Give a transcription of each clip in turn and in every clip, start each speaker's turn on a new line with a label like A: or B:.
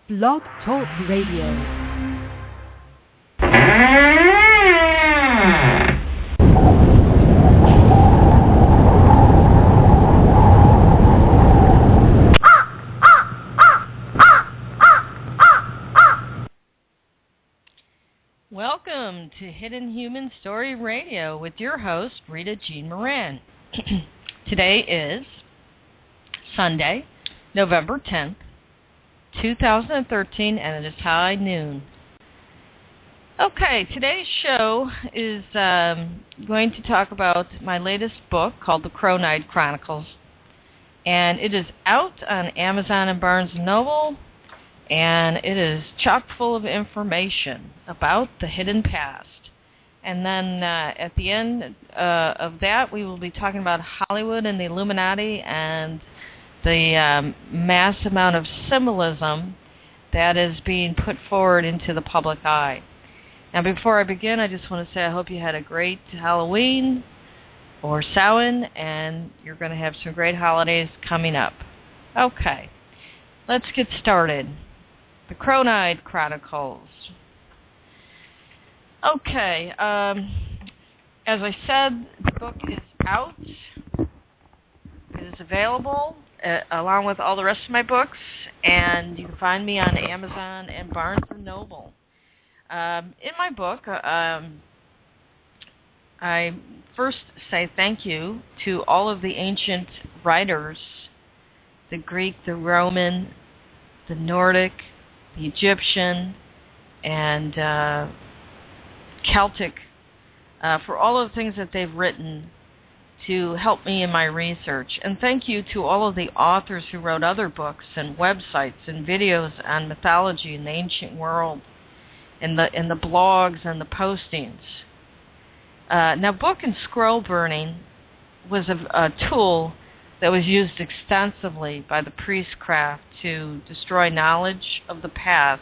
A: Blog Talk Radio.
B: Welcome to Hidden Human Story Radio with your host, Rita Jean Moran. Today is Sunday, November 10th, 2013, and it is high noon. Okay, today's show is going to talk about my latest book called the Cronide Chronicles, and it is out on Amazon and Barnes & Noble, and it is chock full of information about the hidden past. And then at the end of that, we will be talking about Hollywood and the Illuminati and the mass amount of symbolism that is being put forward into the public eye. Now, before I begin, I just want to say I hope you had a great Halloween or Samhain, and you're going to have some great holidays coming up. Okay, let's get started. The Cronide Chronicles. Okay, as I said, the book is out. It is available along with all the rest of my books, and you can find me on Amazon and Barnes & Noble. In my book, I first say thank you to all of the ancient writers, the Greek, the Roman, the Nordic, the Egyptian, and Celtic, for all of the things that they've written to help me in my research. And thank you to all of the authors who wrote other books and websites and videos on mythology in the ancient world, and the blogs and the postings. Now, book and scroll burning was a tool that was used extensively by the priestcraft to destroy knowledge of the past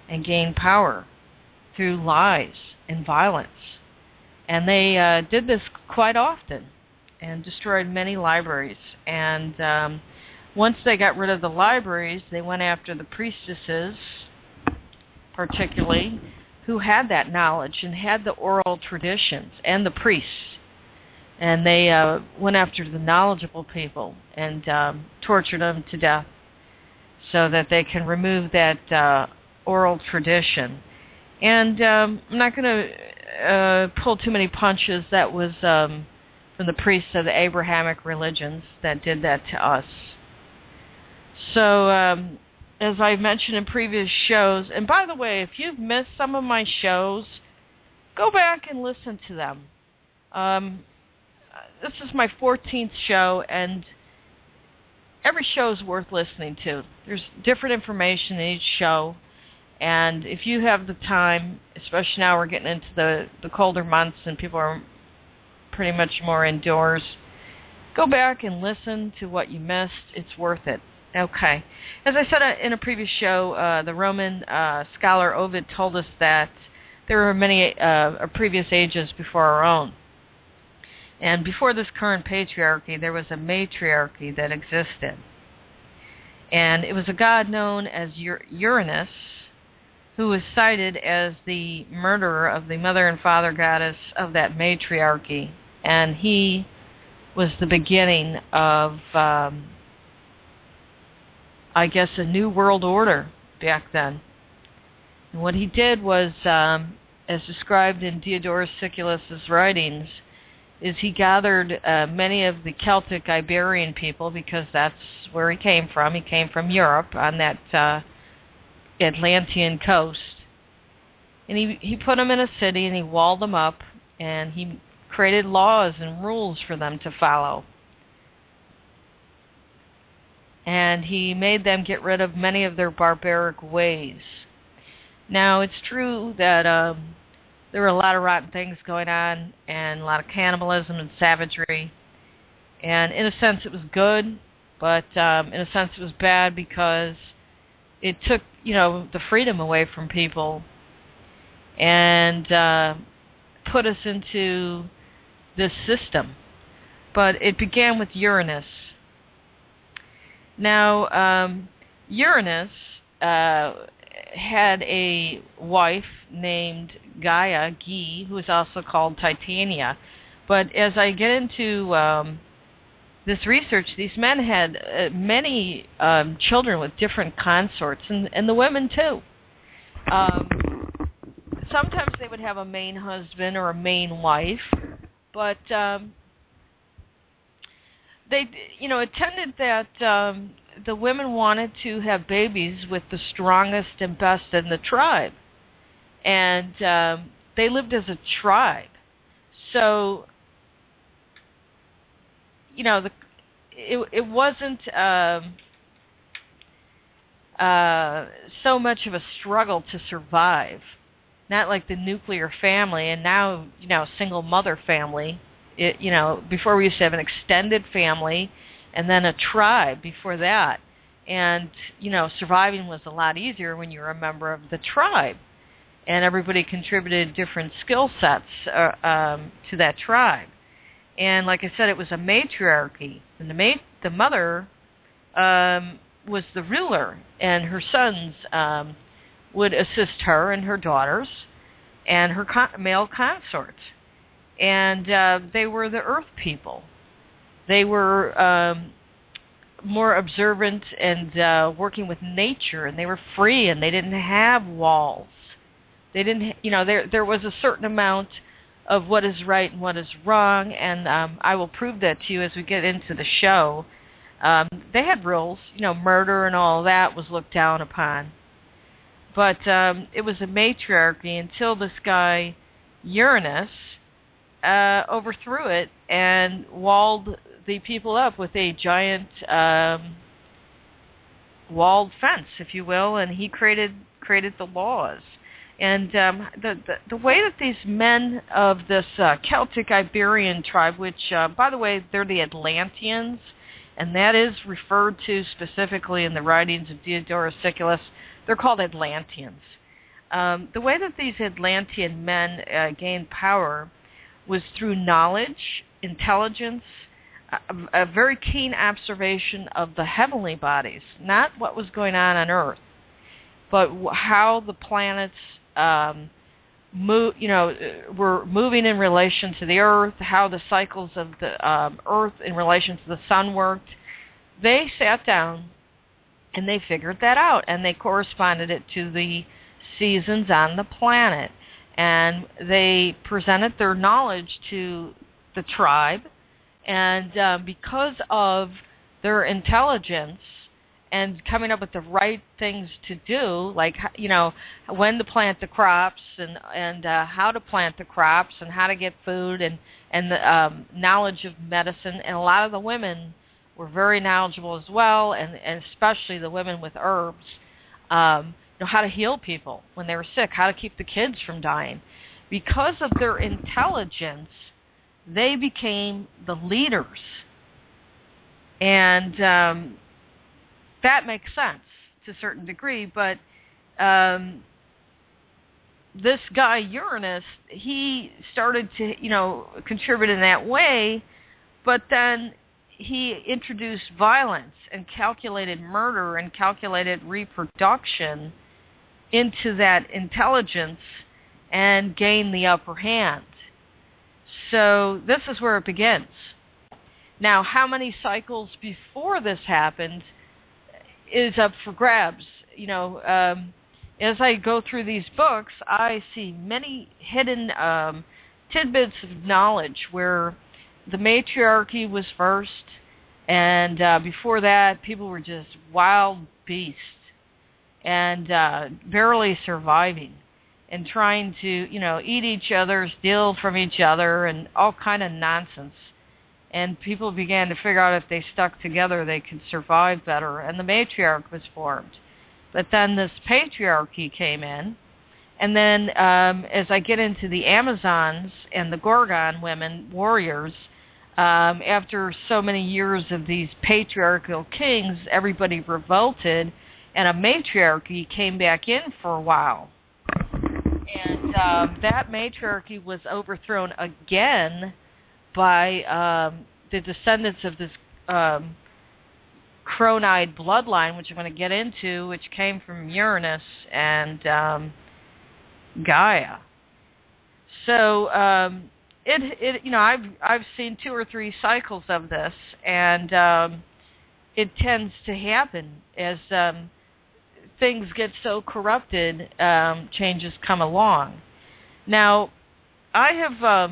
B: and gain power through lies and violence. And they did this quite often and destroyed many libraries. And once they got rid of the libraries, they went after the priestesses, particularly, who had that knowledge and had the oral traditions, and the priests. And they went after the knowledgeable people and tortured them to death so that they can remove that oral tradition. And I'm not going to pull too many punches. That was from the priests of the Abrahamic religions that did that to us. So as I mentioned in previous shows, and by the way, if you've missed some of my shows, go back and listen to them. This is my 14th show, and every show is worth listening to. There's different information in each show, and if you have the time, especially now we're getting into the colder months and people are pretty much more indoors, go back and listen to what you missed. It's worth it. Okay. As I said in a previous show, the Roman scholar Ovid told us that there were many previous ages before our own. And before this current patriarchy, there was a matriarchy that existed. And it was a god known as Uranus, who was cited as the murderer of the mother and father goddess of that matriarchy. And he was the beginning of, I guess, a new world order back then. And what he did was, as described in Diodorus Siculus' writings, is he gathered many of the Celtic Iberian people, because that's where he came from. He came from Europe on that Atlantean coast. And he put them in a city, and he walled them up, and he created laws and rules for them to follow. And he made them get rid of many of their barbaric ways. Now, it's true that there were a lot of rotten things going on, and a lot of cannibalism and savagery. And in a sense it was good, but in a sense it was bad, because it took, the freedom away from people and put us into this system. But it began with Uranus. Now, Uranus had a wife named Guy, who is also called Titania. But as I get into this research, these men had many children with different consorts, and the women too. Sometimes they would have a main husband or a main wife, but it tended that the women wanted to have babies with the strongest and best in the tribe, and they lived as a tribe. So, it wasn't so much of a struggle to survive. Not like the nuclear family, and now, single mother family. Before we used to have an extended family and then a tribe before that. And, surviving was a lot easier when you were a member of the tribe. And everybody contributed different skill sets to that tribe. And like I said, it was a matriarchy. And the mother was the ruler, and her sons would assist her and her daughters and her male consorts. And they were the earth people. They were more observant and working with nature, and they were free, and they didn't have walls. They didn't, there was a certain amount of what is right and what is wrong, and I will prove that to you as we get into the show. They had rules, murder and all that was looked down upon. But it was a matriarchy until this guy, Uranus, overthrew it and walled the people up with a giant walled fence, if you will, and he created the laws. And the way that these men of this Celtic Iberian tribe, which, by the way, they're the Atlanteans, and that is referred to specifically in the writings of Diodorus Siculus, they're called Atlanteans. The way that these Atlantean men gained power was through knowledge, intelligence, a very keen observation of the heavenly bodies, not what was going on Earth, but how the planets were moving in relation to the Earth, how the cycles of the Earth in relation to the sun worked. They sat down and they figured that out, and they corresponded it to the seasons on the planet. And they presented their knowledge to the tribe, and because of their intelligence and coming up with the right things to do, like, when to plant the crops and how to plant the crops and how to get food and the knowledge of medicine. And a lot of the women were very knowledgeable as well, and especially the women with herbs, how to heal people when they were sick, how to keep the kids from dying. Because of their intelligence, they became the leaders. And that makes sense to a certain degree, but this guy Uranus, he started to, contribute in that way, but then he introduced violence and calculated murder and calculated reproduction into that intelligence and gained the upper hand. So this is where it begins. Now, how many cycles before this happened is up for grabs. As I go through these books, I see many hidden tidbits of knowledge where the matriarchy was first, and before that, people were just wild beasts and barely surviving and trying to, eat each other, steal from each other, and all kind of nonsense. And people began to figure out if they stuck together, they could survive better, and the matriarch was formed. But then this patriarchy came in, and then as I get into the Amazons and the Gorgon women, warriors, after so many years of these patriarchal kings, everybody revolted, and a matriarchy came back in for a while. And that matriarchy was overthrown again by the descendants of this Cronide bloodline, which I'm going to get into, which came from Uranus and Gaia. So I've seen 2 or 3 cycles of this, and it tends to happen as things get so corrupted. Changes come along. Now, I have,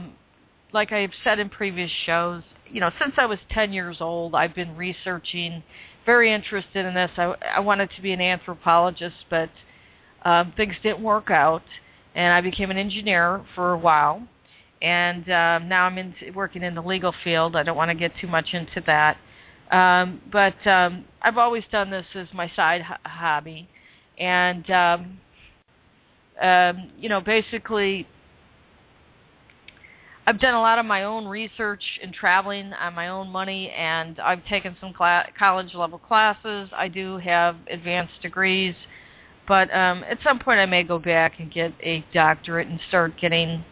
B: like I've said in previous shows, since I was 10 years old, I've been researching, very interested in this. I wanted to be an anthropologist, but things didn't work out, and I became an engineer for a while, and now I'm working in the legal field. I don't want to get too much into that, but I've always done this as my side hobby, and basically, I've done a lot of my own research and traveling on my own money, and I've taken some college-level classes. I do have advanced degrees, but at some point I may go back and get a doctorate and start getting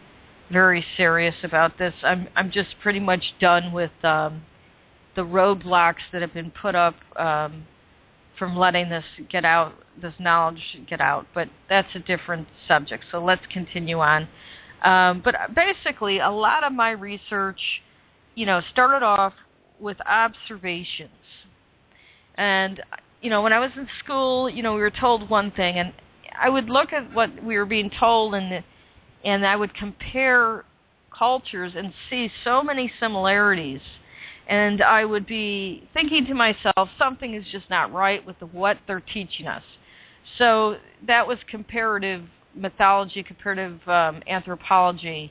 B: very serious about this. I'm just pretty much done with the roadblocks that have been put up from letting this get out, this knowledge get out, but that's a different subject, so let's continue on. But basically, a lot of my research, started off with observations. And, when I was in school, we were told one thing, and I would look at what we were being told, and I would compare cultures and see so many similarities. And I would be thinking to myself, something is just not right with what they're teaching us. So that was comparative mythology, comparative anthropology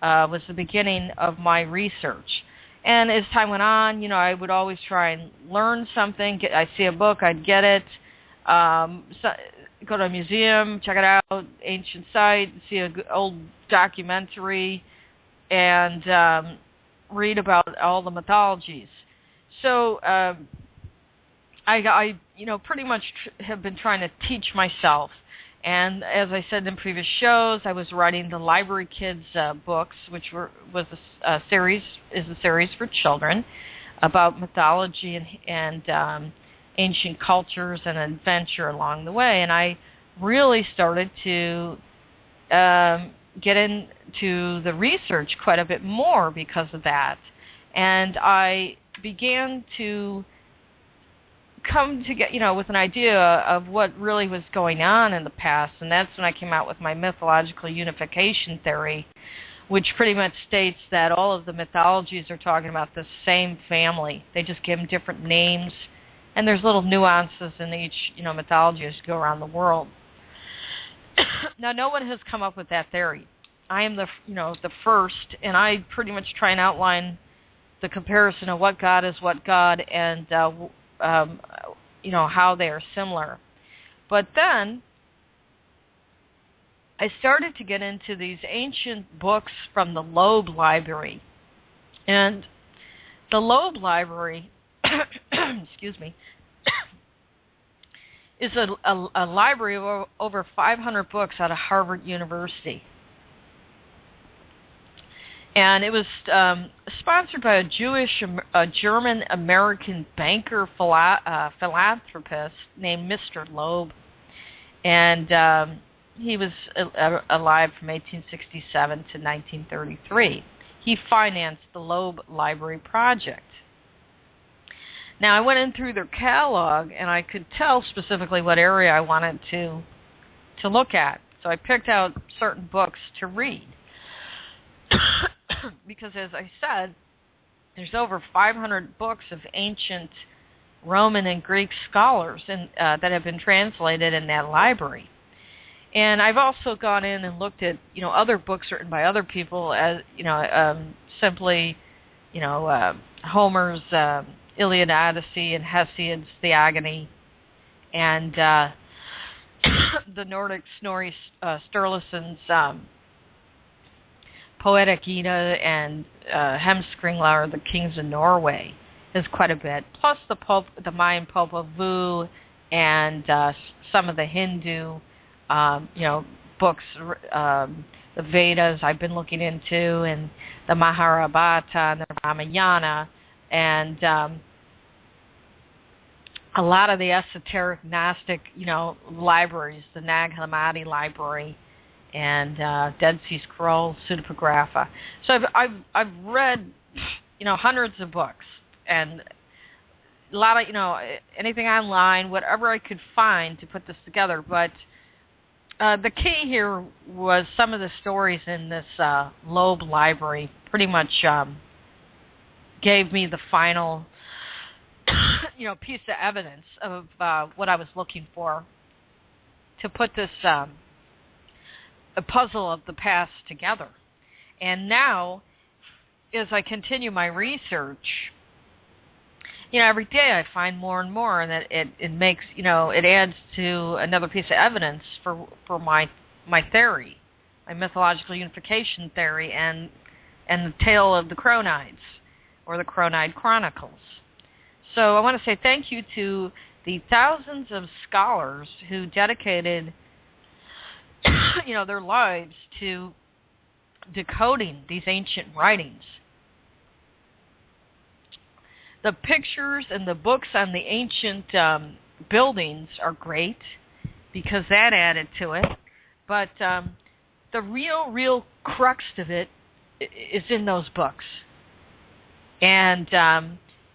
B: was the beginning of my research. And as time went on, I would always try and learn something. I see a book, I'd get it, go to a museum, check it out, ancient site, see an old documentary, and read about all the mythologies. So I pretty much have been trying to teach myself. And as I said in previous shows, I was writing the Library Kids books, which is a series for children about mythology and ancient cultures and adventure along the way. And I really started to get into the research quite a bit more because of that. And I began to come to get, with an idea of what really was going on in the past, and that's when I came out with my mythological unification theory, which pretty much states that all of the mythologies are talking about the same family. They just give them different names, and there's little nuances in each, mythology as you go around the world. Now, no one has come up with that theory. I am the first, and I pretty much try and outline the comparison of what God is what God, and how they are similar. But then I started to get into these ancient books from the Loeb Library. And the Loeb Library, excuse me, is a library of over 500 books out of Harvard University. And it was sponsored by a German-American banker philanthropist named Mr. Loeb. And he was alive from 1867 to 1933. He financed the Loeb Library Project. Now, I went in through their catalog, and I could tell specifically what area I wanted to look at. So I picked out certain books to read. Because, as I said, there's over 500 books of ancient Roman and Greek scholars that have been translated in that library. And I've also gone in and looked at, other books written by other people, as simply, Homer's Iliad, Odyssey, and Hesiod's Theogony, and the Nordic Snorri Sturluson's Poetic Edda, and Hemskringla, or the Kings of Norway, is quite a bit. Plus the Mayan Popol Vuh, and some of the Hindu, books, the Vedas I've been looking into, and the Mahabharata and the Ramayana, and a lot of the esoteric Gnostic, libraries, the Nag Hammadi library, and Dead Sea Scrolls, Pseudepigrapha. So I've read, hundreds of books, and a lot of, anything online, whatever I could find to put this together. But the key here was some of the stories in this Loeb library pretty much gave me the final, piece of evidence of what I was looking for to put this a puzzle of the past together. And now, as I continue my research, every day I find more and more that it makes, it adds to another piece of evidence for my theory, my mythological unification theory, and the tale of the Chronides, or the Cronide Chronicles. So I want to say thank you to the thousands of scholars who dedicated, their lives to decoding these ancient writings. The pictures and the books on the ancient buildings are great because that added to it. But the real crux of it is in those books. And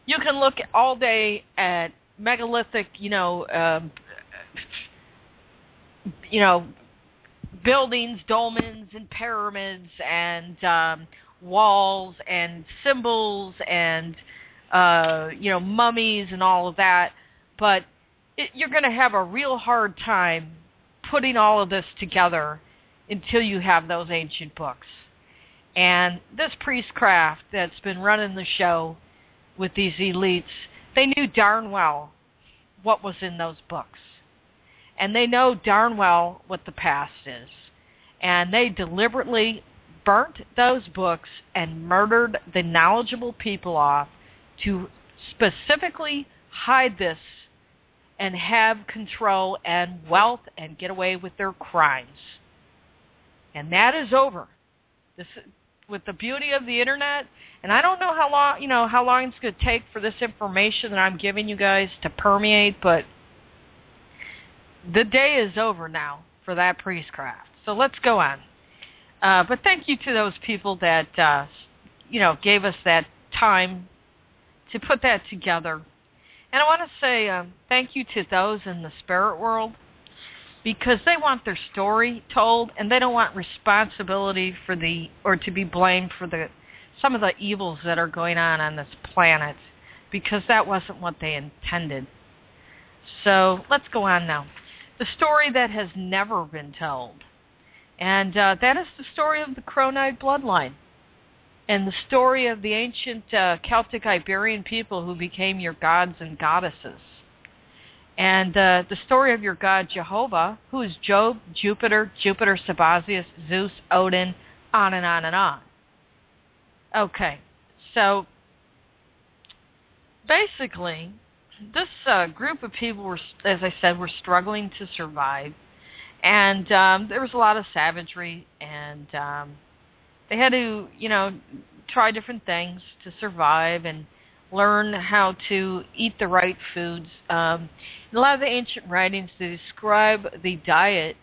B: you can look all day at megalithic, buildings, dolmens, and pyramids, and walls, and symbols, and mummies, and all of that. But you're going to have a real hard time putting all of this together until you have those ancient books. And this priestcraft that's been running the show with these elites, they knew darn well what was in those books. And they know darn well what the past is. And they deliberately burnt those books and murdered the knowledgeable people off to specifically hide this and have control and wealth and get away with their crimes. And that is over. This, with the beauty of the internet, and I don't know how long it's going to take for this information that I'm giving you guys to permeate, but the day is over now for that priestcraft. So let's go on. But thank you to those people that gave us that time to put that together. And I want to say thank you to those in the spirit world, because they want their story told, and they don't want responsibility or to be blamed for some of the evils that are going on this planet, because that wasn't what they intended. So let's go on now. The story that has never been told, and that is the story of the Cronide bloodline, and the story of the ancient Celtic Iberian people who became your gods and goddesses. And the story of your god Jehovah, who is Job, Jupiter, Sabazius, Zeus, Odin, on and on and on. Okay, so basically, this group of people were, as I said, were struggling to survive. And there was a lot of savagery, and they had to, try different things to survive and learn how to eat the right foods. In a lot of the ancient writings, they describe the diet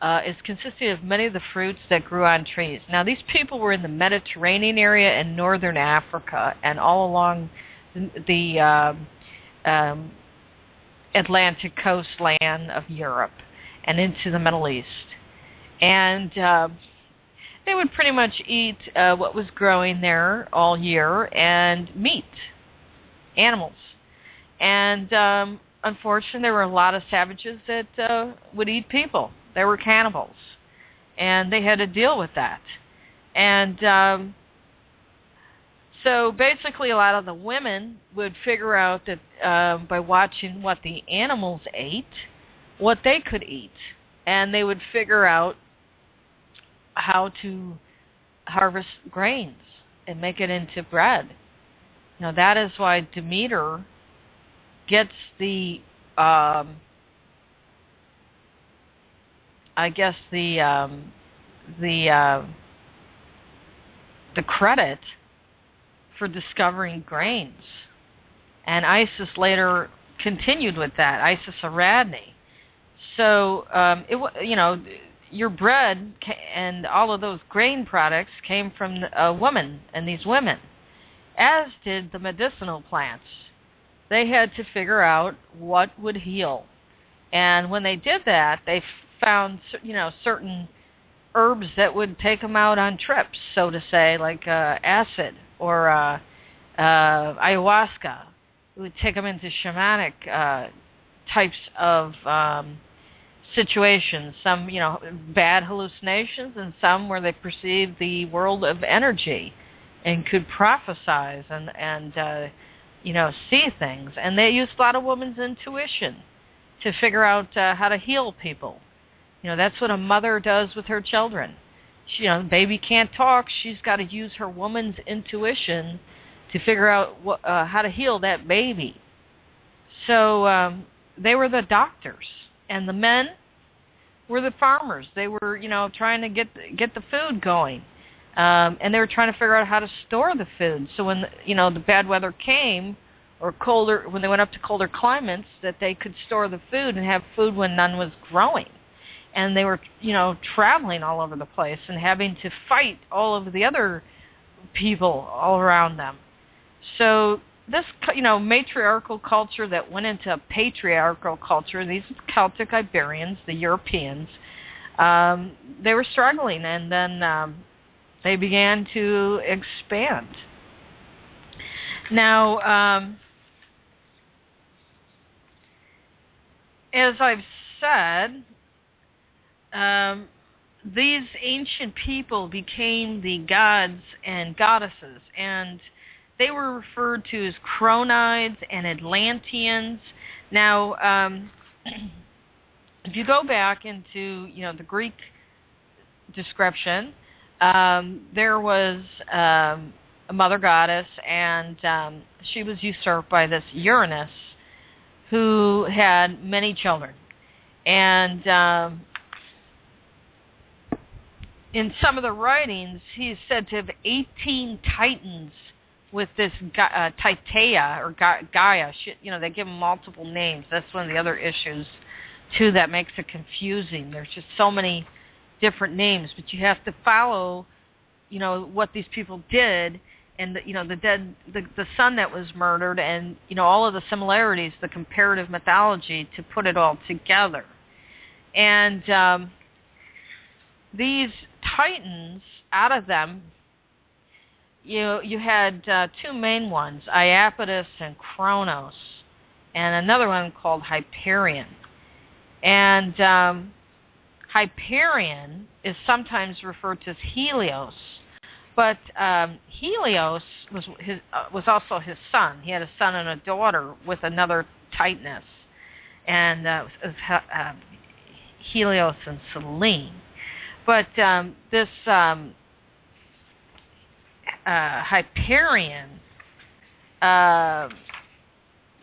B: as consisting of many of the fruits that grew on trees. Now, these people were in the Mediterranean area and northern Africa and all along the Atlantic coastline of Europe and into the Middle East. And they would pretty much eat what was growing there all year, and meat. Animals. And unfortunately, there were a lot of savages that would eat people. They were cannibals. And they had to deal with that. And so basically, a lot of the women would figure out that by watching what the animals ate, what they could eat. And they would figure out how to harvest grains and make it into bread. Now, that is why Demeter gets the, the credit for discovering grains. And Isis later continued with that, Isis Aradni. So, your bread and all of those grain products came from a woman and these women, as did the medicinal plants. They had to figure out what would heal. And when they did that, they found, certain herbs that would take them out on trips, so to say, like acid or ayahuasca. It would take them into shamanic types of situations. Some, bad hallucinations, and some where they perceived the world of energy and could prophesize and see things. And they used a lot of women's intuition to figure out how to heal people. That's what a mother does with her children. The baby can't talk. She's got to use her woman's intuition to figure out how to heal that baby. So they were the doctors, and the men were the farmers. They were, trying to get the food going, and they were trying to figure out how to store the food. So when the bad weather came, or colder, when they went up to colder climates, that they could store the food and have food when none was growing. And they were, traveling all over the place and having to fight all of the other people all around them. So this, matriarchal culture that went into patriarchal culture, these Celtic Iberians, the Europeans, they were struggling, and then they began to expand. Now, as I've said, these ancient people became the gods and goddesses, and they were referred to as Chronides and Atlanteans. Now, if you go back into, the Greek description, there was a mother goddess, and she was usurped by this Uranus, who had many children. And in some of the writings, he's said to have 18 titans with this Titea or Gaia. They give them multiple names. That's one of the other issues, too, that makes it confusing. There's just so many different names, but you have to follow, what these people did, and the son that was murdered, and all of the similarities, the comparative mythology, to put it all together. And these titans, out of them, you had two main ones, Iapetus and Kronos, and another one called Hyperion. And Hyperion is sometimes referred to as Helios, but Helios was also his son. He had a son and a daughter with another Titaness, and it was Helios and Selene. But this Hyperion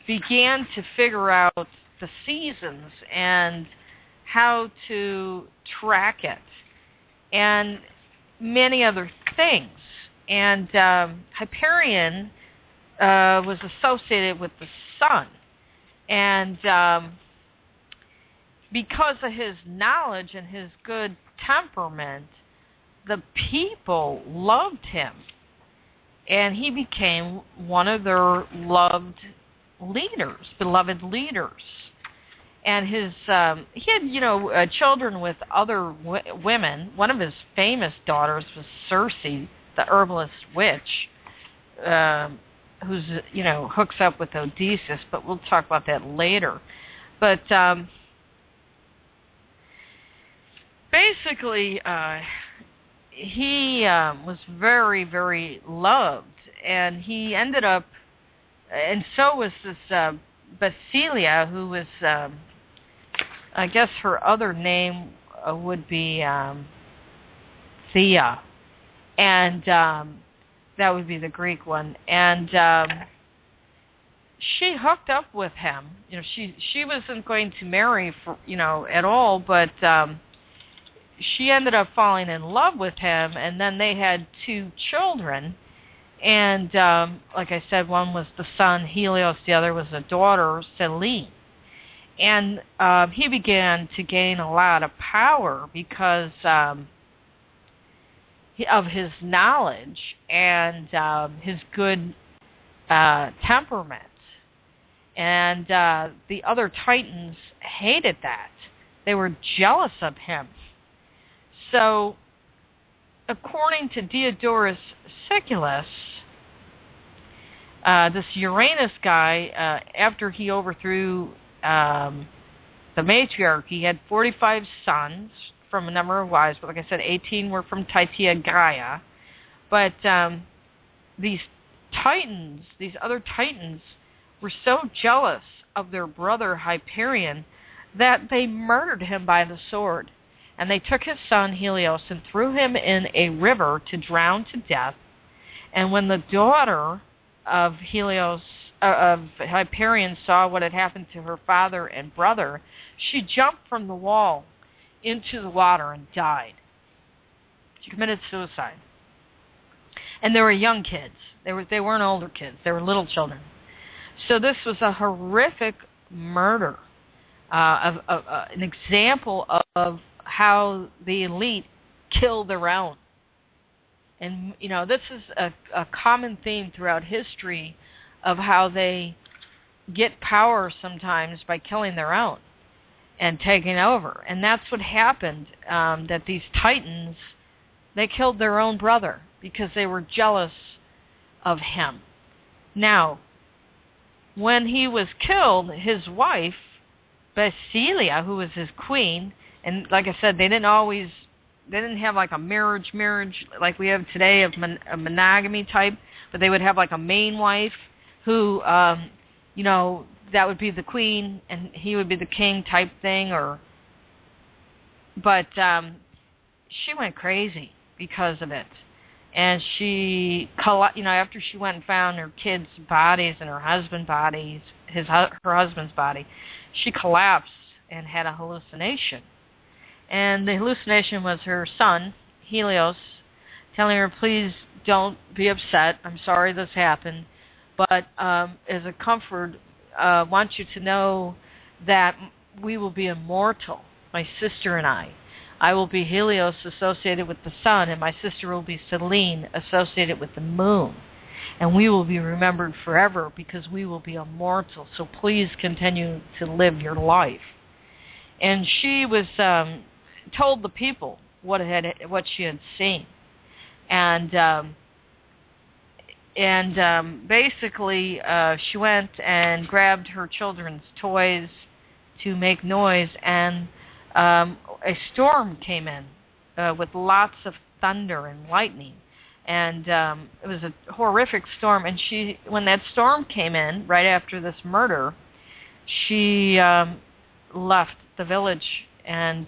B: began to figure out the seasons and how to track it, and many other things. And Hyperion was associated with the sun, and because of his knowledge and his good temperament, the people loved him, and he became one of their beloved leaders. And he had, children with other women. One of his famous daughters was Circe, the herbalist witch, who's, hooks up with Odysseus, but we'll talk about that later. But basically, he was very, very loved, and he ended up, and so was this Basilia, who was, I guess her other name would be Thea, and that would be the Greek one. And she hooked up with him. She wasn't going to marry for, at all, but she ended up falling in love with him, and then they had two children. And like I said, one was the son, Helios, the other was a daughter, Selene. And he began to gain a lot of power because of his knowledge and his good temperament. And the other Titans hated that. They were jealous of him. So, according to Diodorus Siculus, this Uranus guy, after he overthrew the matriarch, he had 45 sons from a number of wives, but like I said, 18 were from Titia Gaia. But these Titans, these other Titans, were so jealous of their brother Hyperion that they murdered him by the sword. And they took his son Helios and threw him in a river to drown to death. And when the daughter of Hyperion saw what had happened to her father and brother, she jumped from the wall into the water and died. She committed suicide. And they were young kids. They weren't older kids. They were little children. So this was a horrific murder, an example of how the elite kill their own. And, you know, this is a common theme throughout history of how they get power sometimes by killing their own and taking over. And that's what happened, that these Titans, they killed their own brother because they were jealous of him. Now, when he was killed, his wife, Basilia, who was his queen, and like I said, they didn't have like a marriage like we have today of a monogamy type, but they would have like a main wife who, you know, that would be the queen and he would be the king type thing. But she went crazy because of it. And she, you know, after she went and found her kids' bodies and her husband's body, she collapsed and had a hallucination. And the hallucination was her son, Helios, telling her, please don't be upset. I'm sorry this happened. But as a comfort, I want you to know that we will be immortal, my sister and I. I will be Helios associated with the sun, and my sister will be Selene associated with the moon. And we will be remembered forever because we will be immortal. So please continue to live your life. And she was told the people what she had seen. And basically she went and grabbed her children's toys to make noise, and a storm came in with lots of thunder and lightning, and it was a horrific storm. And when that storm came in right after this murder, she left the village and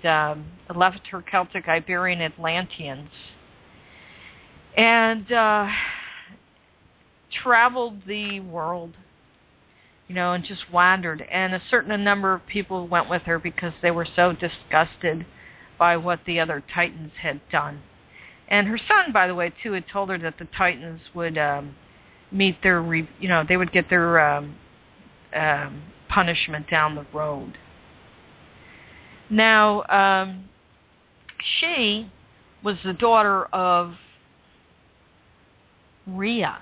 B: left her Celtic, Iberian, Atlanteans, and traveled the world, you know, and just wandered. And a certain number of people went with her because they were so disgusted by what the other Titans had done. And her son, by the way, too, had told her that the Titans would meet their, they would get their punishment down the road. Now, she was the daughter of Rhea,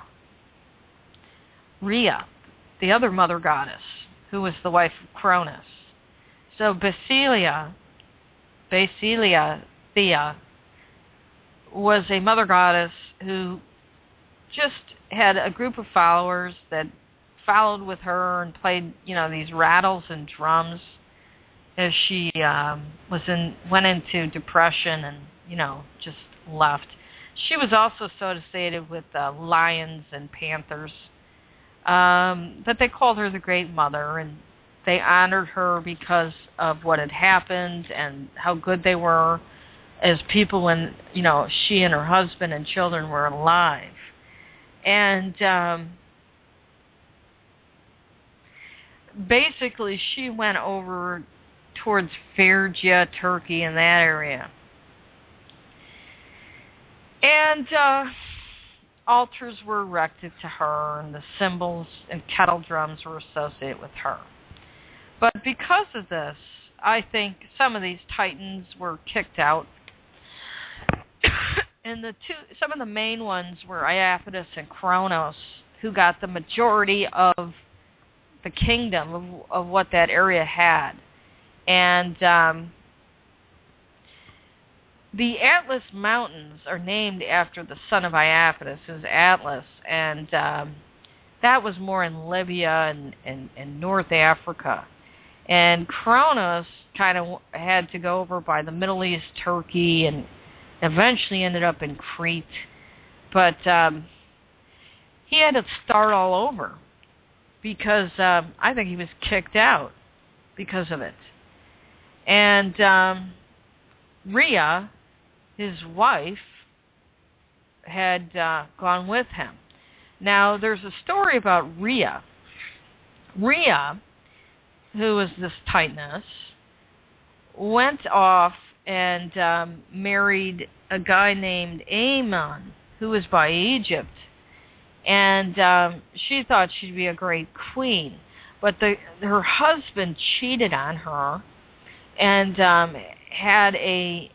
B: the other mother goddess, who was the wife of Cronus. So Basilia Thea, was a mother goddess who just had a group of followers that followed with her and played, these rattles and drums as she went into depression and, just left. She was also associated with lions and panthers. But they called her the Great Mother, and they honored her because of what had happened and how good they were as people when, she and her husband and children were alive. And basically she went over towards Phrygia, Turkey, in that area. And altars were erected to her, and the cymbals and kettle drums were associated with her. But because of this, I think some of these titans were kicked out. And some of the main ones were Iapetus and Kronos, who got the majority of the kingdom of what that area had. And the Atlas Mountains are named after the son of Iapetus, who's Atlas, and that was more in Libya and North Africa. And Kronos kind of had to go over by the Middle East, Turkey, and eventually ended up in Crete. But he had to start all over because I think he was kicked out because of it. And Rhea, his wife, had gone with him. Now, there's a story about Rhea. Rhea, who was this Titaness, went off and married a guy named Ammon, who was by Egypt. And she thought she'd be a great queen. But her husband cheated on her and had a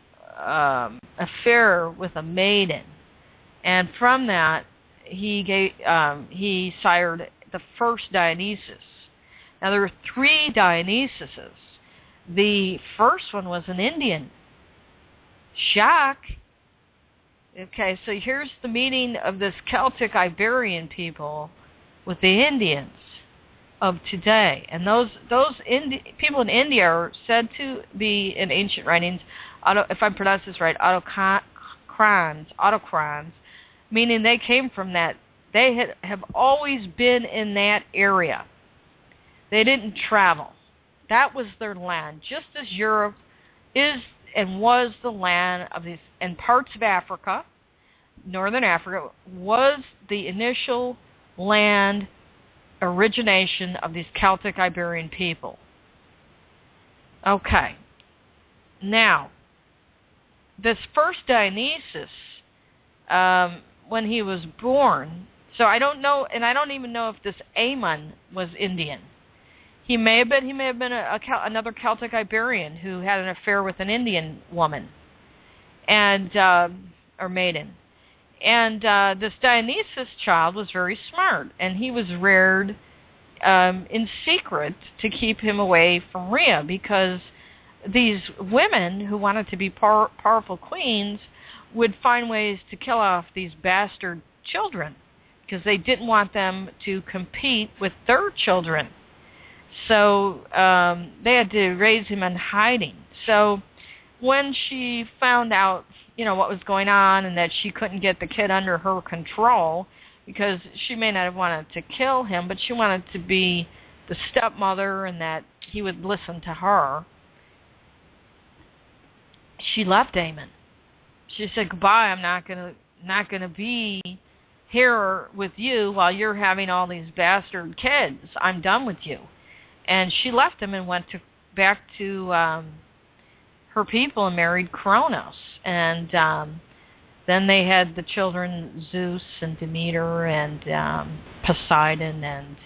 B: affair with a maiden. And from that, he sired the first Dionysus. Now, there were 3 Dionysuses. The first one was an Indian. Shock. Okay, so here's the meeting of this Celtic Iberian people with the Indians of today. And those people in India are said to be, in ancient writings, if I pronounce this right, autocrons, meaning they came from that. They have always been in that area. They didn't travel. That was their land, just as Europe is and was the land of these, and parts of Africa, northern Africa, was the initial land origination of these Celtic Iberian people. Okay. Now, this first Dionysus, when he was born, so I don't know, and I don't even know if this Ammon was Indian. He may have been another Celtic Iberian who had an affair with an Indian woman, and or maiden. And this Dionysus child was very smart, and he was reared in secret to keep him away from Rhea, because these women who wanted to be powerful queens would find ways to kill off these bastard children, because they didn't want them to compete with their children. So they had to raise him in hiding. So when she found out, what was going on, and that she couldn't get the kid under her control, because she may not have wanted to kill him, but she wanted to be the stepmother and that he would listen to her, she left Ammon. She said, "Goodbye, I'm not gonna be here with you while you're having all these bastard kids. I'm done with you." And she left him and went back to her people and married Kronos. And then they had the children Zeus and Demeter and Poseidon and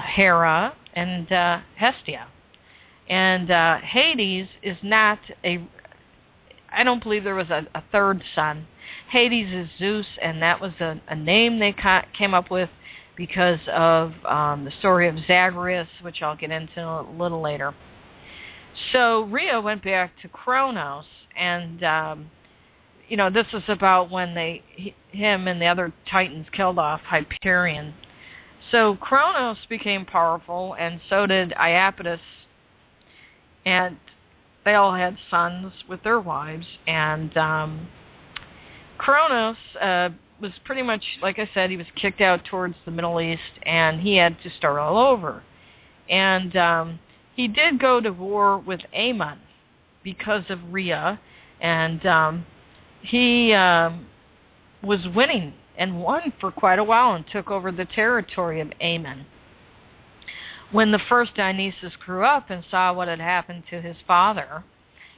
B: Hera and Hestia. And Hades is not I don't believe there was a third son. Hades is Zeus, and that was a name they came up with because of the story of Zagreus, which I'll get into a little later. So Rhea went back to Kronos, and this is about when him and the other Titans killed off Hyperion. So Kronos became powerful, and so did Iapetus, and they all had sons with their wives. And Kronos was pretty much, like I said, he was kicked out towards the Middle East, and he had to start all over. And he did go to war with Ammon because of Rhea, and he was winning and won for quite a while and took over the territory of Ammon. When the first Dionysus grew up and saw what had happened to his father,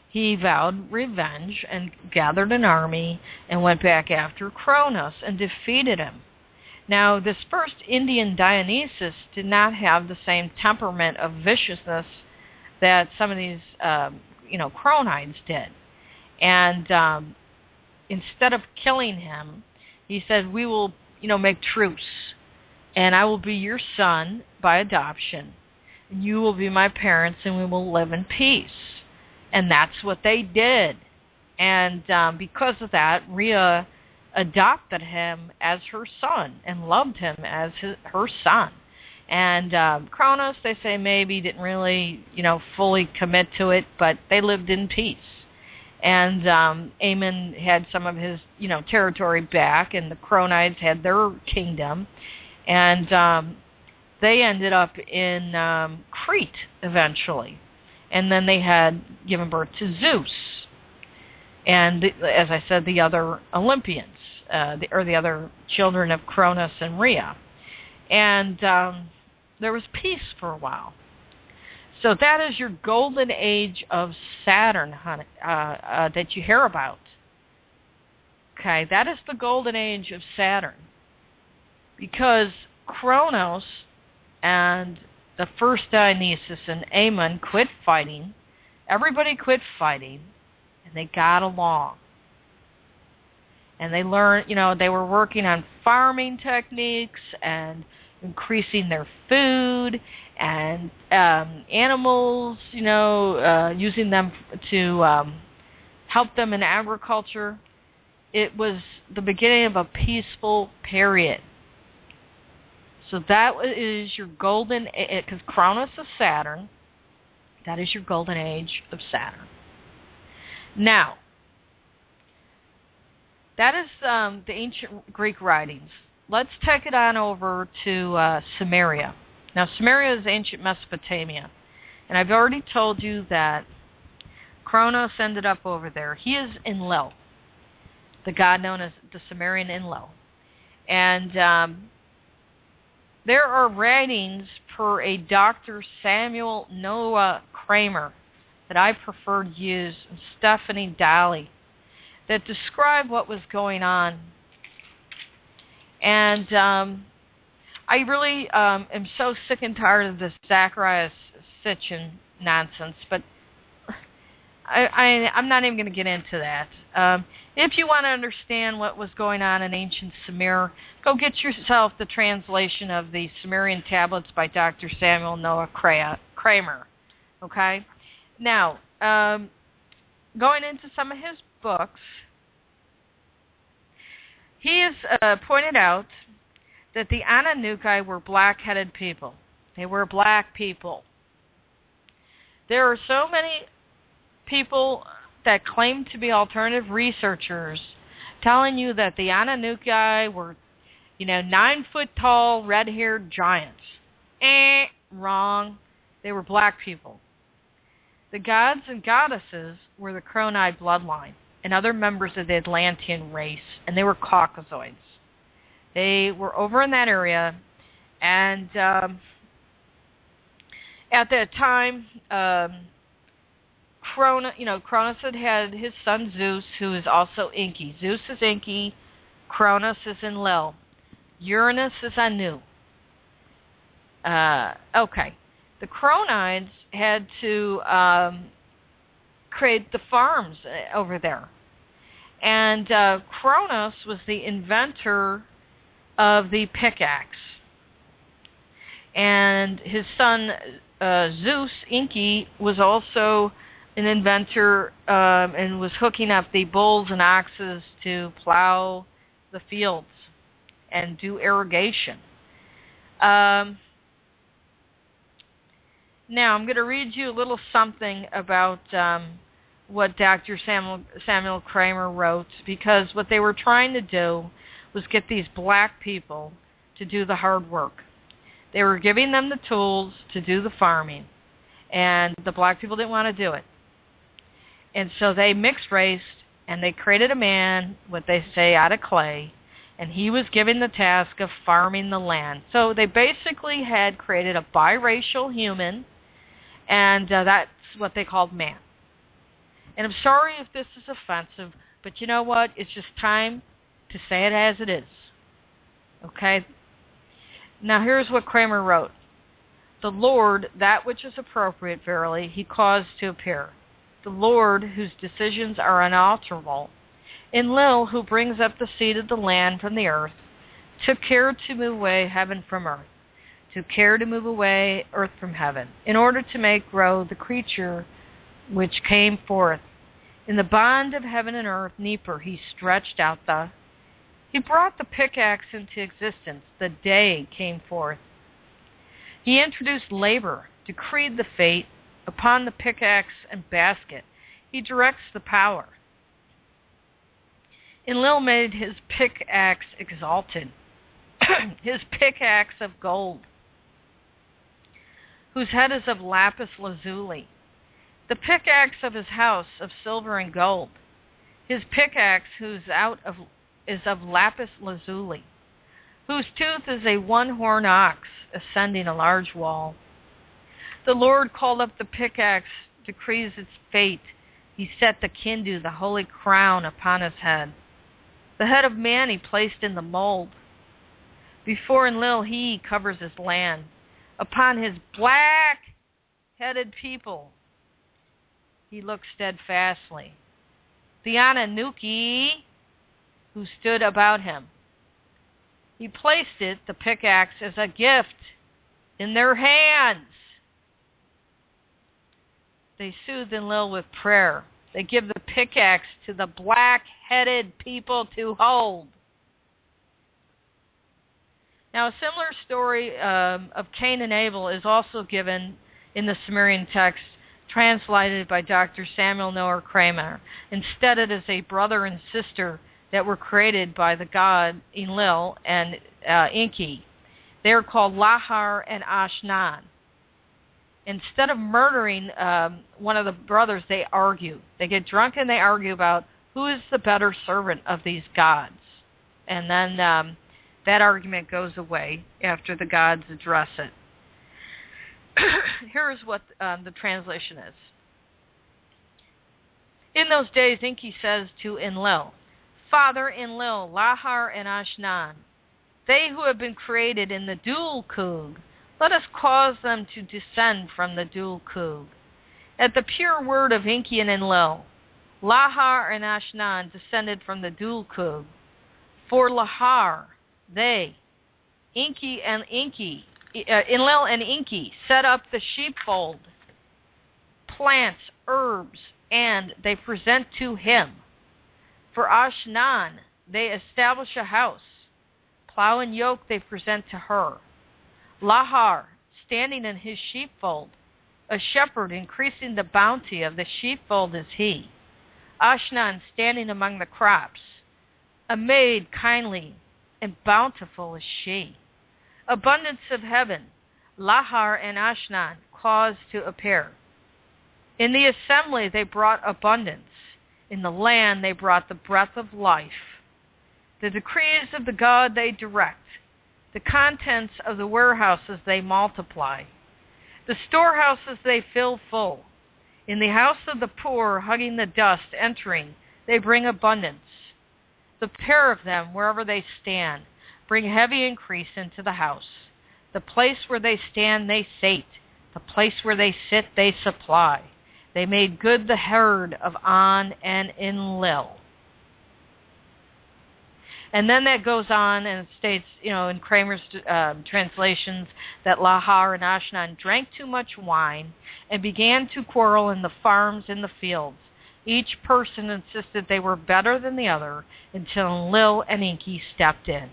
B: he vowed revenge and gathered an army and went back after Kronos and defeated him. Now, this first Indian Dionysus did not have the same temperament of viciousness that some of these, Chronides did. And instead of killing him, he said, we will, make truce, and I will be your son by adoption. And you will be my parents, and we will live in peace. And that's what they did. And because of that, Rhea adopted him as her son and loved him as her son. And Kronos, they say, maybe didn't really, fully commit to it, but they lived in peace. And Aemon had some of his, territory back, and the Chronides had their kingdom. And they ended up in Crete eventually. And then they had given birth to Zeus. And, as I said, the other Olympians, the other children of Cronus and Rhea. And there was peace for a while. So that is your golden age of Saturn, honey, that you hear about. Okay, that is the golden age of Saturn. Because Kronos and the first Dionysus and Aemon quit fighting. Everybody quit fighting, and they got along. And they learned, they were working on farming techniques and increasing their food and animals, using them to help them in agriculture. It was the beginning of a peaceful period. So that is your golden, because Cronus is Saturn, that is your golden age of Saturn. Now, that is the ancient Greek writings. Let's take it on over to Sumeria. Now, Sumeria is ancient Mesopotamia. And I've already told you that Kronos ended up over there. He is Enlil, the god known as the Sumerian Enlil. And there are writings per a Dr. Samuel Noah Kramer that I prefer to use, and Stephanie Daly, that describe what was going on. And I really am so sick and tired of this Zacharias Sitchin nonsense, but I'm not even going to get into that. If you want to understand what was going on in ancient Sumer, go get yourself the translation of the Sumerian tablets by Dr. Samuel Noah Kramer. Okay? Now, going into some of his books, he has pointed out that the Anunnaki were black-headed people. They were black people. There are so many people that claim to be alternative researchers telling you that the Anunnaki were, 9-foot-tall, red-haired giants. Wrong. They were black people. The gods and goddesses were the Cronide bloodline and other members of the Atlantean race, and they were Caucasoids. They were over in that area, and at that time, Cronus had his son Zeus, who is also Enki. Zeus is Enki, Cronus is Enlil, Uranus is Anu. Okay. The Chronides had to create the farms over there. And Cronus was the inventor of the pickaxe. And his son Zeus, Enki, was also an inventor and was hooking up the bulls and oxes to plow the fields and do irrigation. Now, I'm going to read you a little something about what Dr. Samuel Kramer wrote, because what they were trying to do was get these black people to do the hard work. They were giving them the tools to do the farming, and the black people didn't want to do it. And so they mixed raced, and they created a man, what they say, out of clay, and he was given the task of farming the land. So they basically had created a biracial human, and that's what they called man. And I'm sorry if this is offensive, but you know what? It's just time to say it as it is. Okay? Now here's what Kramer wrote. The Lord, that which is appropriate, verily, he caused to appear. The Lord, whose decisions are unalterable. Enlil, who brings up the seed of the land from the earth, took care to move away heaven from earth, took care to move away earth from heaven, in order to make grow the creature which came forth. In the bond of heaven and earth, Neper, he stretched out he brought the pickaxe into existence. The day came forth. He introduced labor, decreed the fate upon the pickaxe and basket. He directs the power. Enlil made his pickaxe exalted, his pickaxe of gold, whose head is of lapis lazuli, the pickaxe of his house of silver and gold, his pickaxe is of lapis lazuli, whose tooth is a one-horned ox ascending a large wall. The Lord called up the pickaxe, decrees its fate. He set the kindu, the holy crown, upon his head. The head of man he placed in the mold. Before Enlil he covers his land. Upon his black-headed people he looked steadfastly. The Anunnaki who stood about him. He placed it, the pickaxe, as a gift in their hands. They soothe Enlil with prayer. They give the pickaxe to the black-headed people to hold. Now, a similar story of Cain and Abel is also given in the Sumerian text, translated by Dr. Samuel Noah Kramer. Instead, it is a brother and sister that were created by the god Enlil and Enki. They are called Lahar and Ashnan. Instead of murdering one of the brothers, they argue. They get drunk and they argue about who is the better servant of these gods. And then that argument goes away after the gods address it. Here's what the translation is. In those days, Enki says to Enlil, Father Enlil, Lahar and Ashnan, they who have been created in the dual Kug, let us cause them to descend from the dual Kug. At the pure word of Enki and Enlil, Lahar and Ashnan descended from the dual Kug. For Lahar, they, Enlil and Enki, set up the sheepfold, plants, herbs, and they present to him. For Ashnan, they establish a house. Plow and yoke they present to her. Lahar, standing in his sheepfold, a shepherd increasing the bounty of the sheepfold is he. Ashnan, standing among the crops, a maid kindly and bountiful is she. Abundance of heaven, Lahar and Ashnan caused to appear. In the assembly they brought abundance. In the land they brought the breath of life. The decrees of the God they direct. The contents of the warehouses they multiply. The storehouses they fill full. In the house of the poor, hugging the dust, entering, they bring abundance. The pair of them, wherever they stand, bring heavy increase into the house. The place where they stand they sate. The place where they sit they supply. They made good the herd of An and Enlil. And then that goes on and it states, in Kramer's translations, that Lahar and Ashnan drank too much wine and began to quarrel in the farms and the fields. Each person insisted they were better than the other until Enlil and Enki stepped in.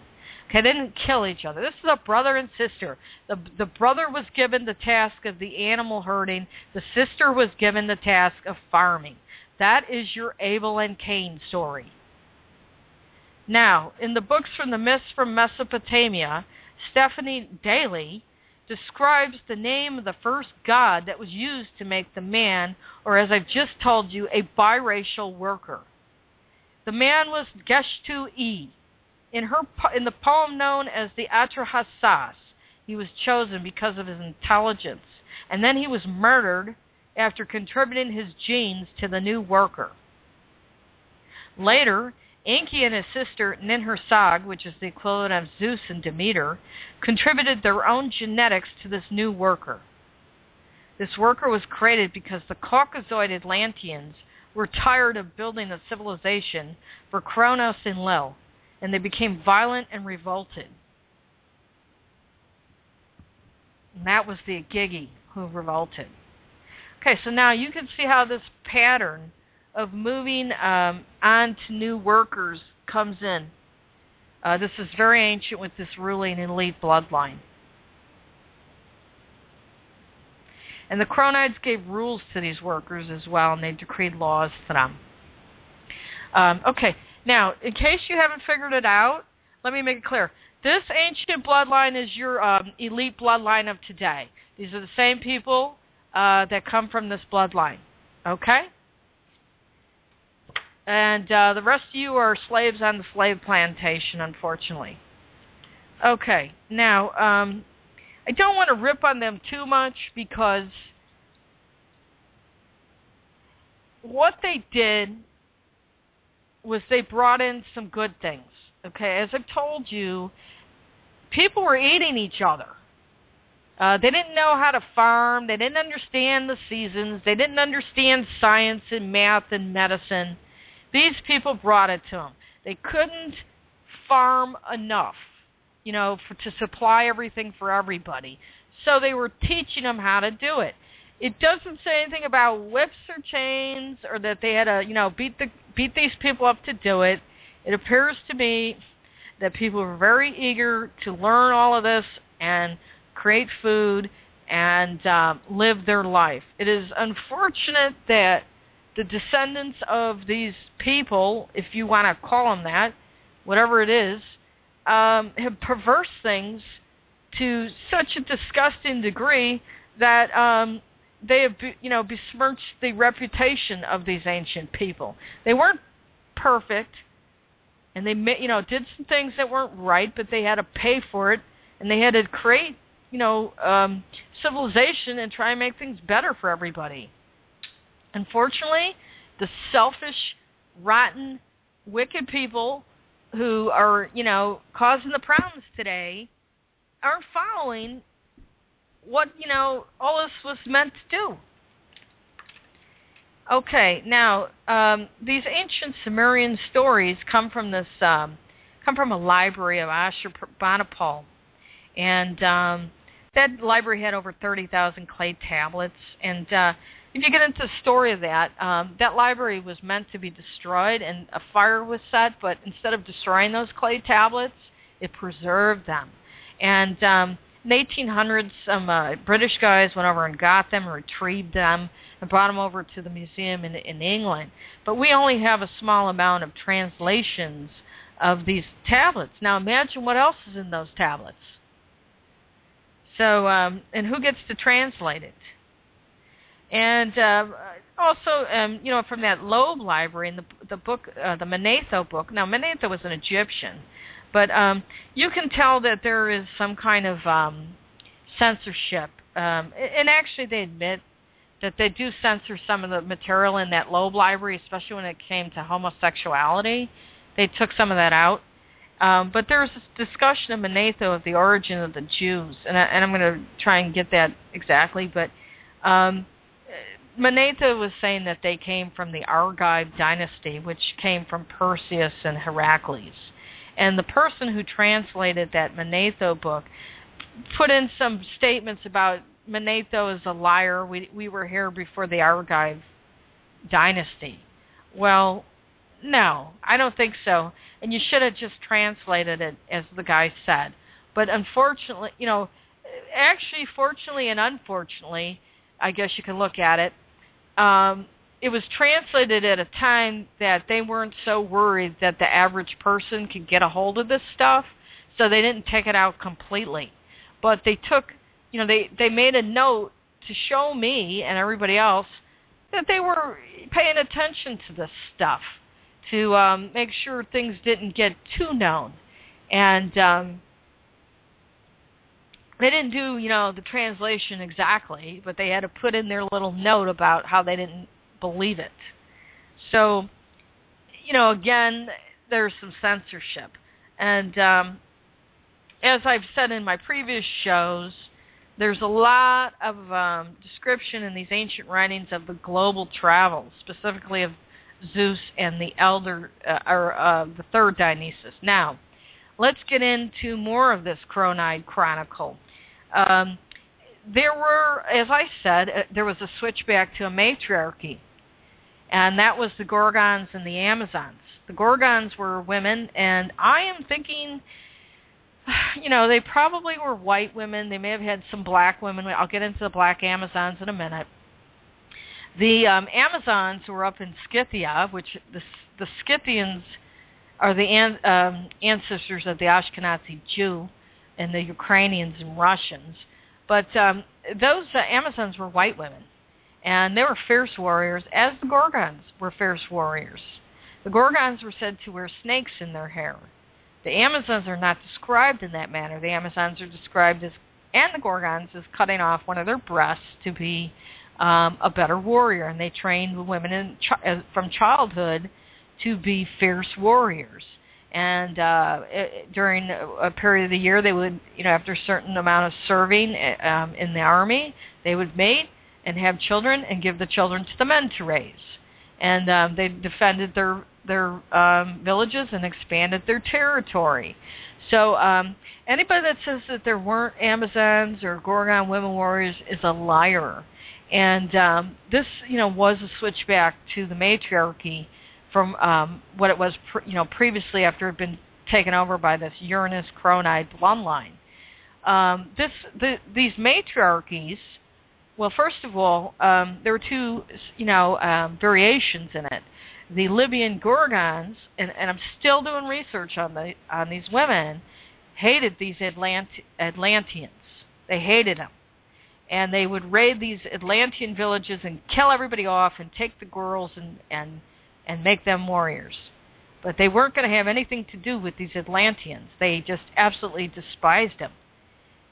B: Okay, they didn't kill each other. This is a brother and sister. The brother was given the task of the animal herding. The sister was given the task of farming. That is your Abel and Cain story. Now, in the books from the Myths from Mesopotamia, Stephanie Daly describes the name of the first god that was used to make the man, or as I've just told you, a biracial worker. The man was Geshtu-E. In the poem known as the Atrahasis, he was chosen because of his intelligence. And then he was murdered after contributing his genes to the new worker. Later, Enki and his sister Ninhursag, which is the equivalent of Zeus and Demeter, contributed their own genetics to this new worker. This worker was created because the Caucasoid Atlanteans were tired of building a civilization for Kronos and Lil, and they became violent and revolted. And that was the Agigi who revolted. Okay, so now you can see how this pattern of moving on to new workers comes in. This is very ancient with this ruling elite bloodline. And the Chronides gave rules to these workers as well, and they decreed laws to them. Okay, now, in case you haven't figured it out, let me make it clear. This ancient bloodline is your elite bloodline of today. These are the same people that come from this bloodline. Okay? And the rest of you are slaves on the slave plantation, unfortunately. Okay, now, I don't want to rip on them too much because what they did was they brought in some good things. Okay, as I've told you, people were eating each other. They didn't know how to farm. They didn't understand the seasons. They didn't understand science and math and medicine. These people brought it to them. They couldn't farm enough, to supply everything for everybody. So they were teaching them how to do it. It doesn't say anything about whips or chains or that they had to, beat these people up to do it. It appears to me that people were very eager to learn all of this and create food and live their life. It is unfortunate that the descendants of these people, if you want to call them that, whatever it is, have perverse things to such a disgusting degree that they have, besmirched the reputation of these ancient people. They weren't perfect, and they, did some things that weren't right, but they had to pay for it, and they had to create, civilization and try and make things better for everybody. Unfortunately, the selfish, rotten, wicked people who are, causing the problems today aren't following what, all this was meant to do. Okay, now, these ancient Sumerian stories come from a library of Ashurbanipal. And that library had over 30,000 clay tablets. And if you get into the story of that, that library was meant to be destroyed, and a fire was set, but instead of destroying those clay tablets, it preserved them. And in the 1800s, some British guys went over and got them, retrieved them, and brought them over to the museum in England. But we only have a small amount of translations of these tablets. Now imagine what else is in those tablets. So, and who gets to translate it? And also, from that Loeb library, in the book, the Manetho book. Now, Manetho was an Egyptian, but you can tell that there is some kind of censorship. And actually, they admit that they do censor some of the material in that Loeb library, especially when it came to homosexuality. They took some of that out. But there's this discussion in Manetho of the origin of the Jews, and I'm going to try and get that exactly, but Manetho was saying that they came from the Argive dynasty, which came from Perseus and Heracles. And the person who translated that Manetho book put in some statements about Manetho is a liar. We were here before the Argive dynasty. Well, no, I don't think so. And you should have just translated it as the guy said. But unfortunately, actually, fortunately and unfortunately, I guess you can look at it, it was translated at a time that they weren't so worried that the average person could get a hold of this stuff, so they didn't take it out completely. But they took, they made a note to show me and everybody else that they were paying attention to this stuff, to make sure things didn't get too known. And they didn't do, the translation exactly, but they had to put in their little note about how they didn't believe it. So, again, there's some censorship. And as I've said in my previous shows, there's a lot of description in these ancient writings of the global travel, specifically of Zeus and the the third Dionysus. Now, let's get into more of this Cronide Chronicle. There were, as I said, there was a switch back to a matriarchy, and that was the Gorgons and the Amazons. The Gorgons were women, and I am thinking, they probably were white women. They may have had some black women. I'll get into the black Amazons in a minute. The Amazons were up in Scythia, which the Scythians are the ancestors of the Ashkenazi Jew and the Ukrainians and Russians. But those Amazons were white women, and they were fierce warriors, as the Gorgons were fierce warriors. The Gorgons were said to wear snakes in their hair. The Amazons are not described in that manner. The Amazons are described as, and the Gorgons, as cutting off one of their breasts to be a better warrior, and they trained the women from childhood to be fierce warriors. And during a period of the year, they would, after a certain amount of serving in the army, they would mate and have children and give the children to the men to raise. And they defended their villages and expanded their territory. So anybody that says that there weren't Amazons or Gorgon women warriors is a liar. And this, was a switchback to the matriarchy from what it was, previously after it had been taken over by this Uranus Cronide bloodline. These matriarchies, well, first of all, there were two, variations in it. The Libyan Gorgons, and I'm still doing research on these women, hated these Atlanteans. They hated them. And they would raid these Atlantean villages and kill everybody off and take the girls and make them warriors. But they weren't going to have anything to do with these Atlanteans. They just absolutely despised them.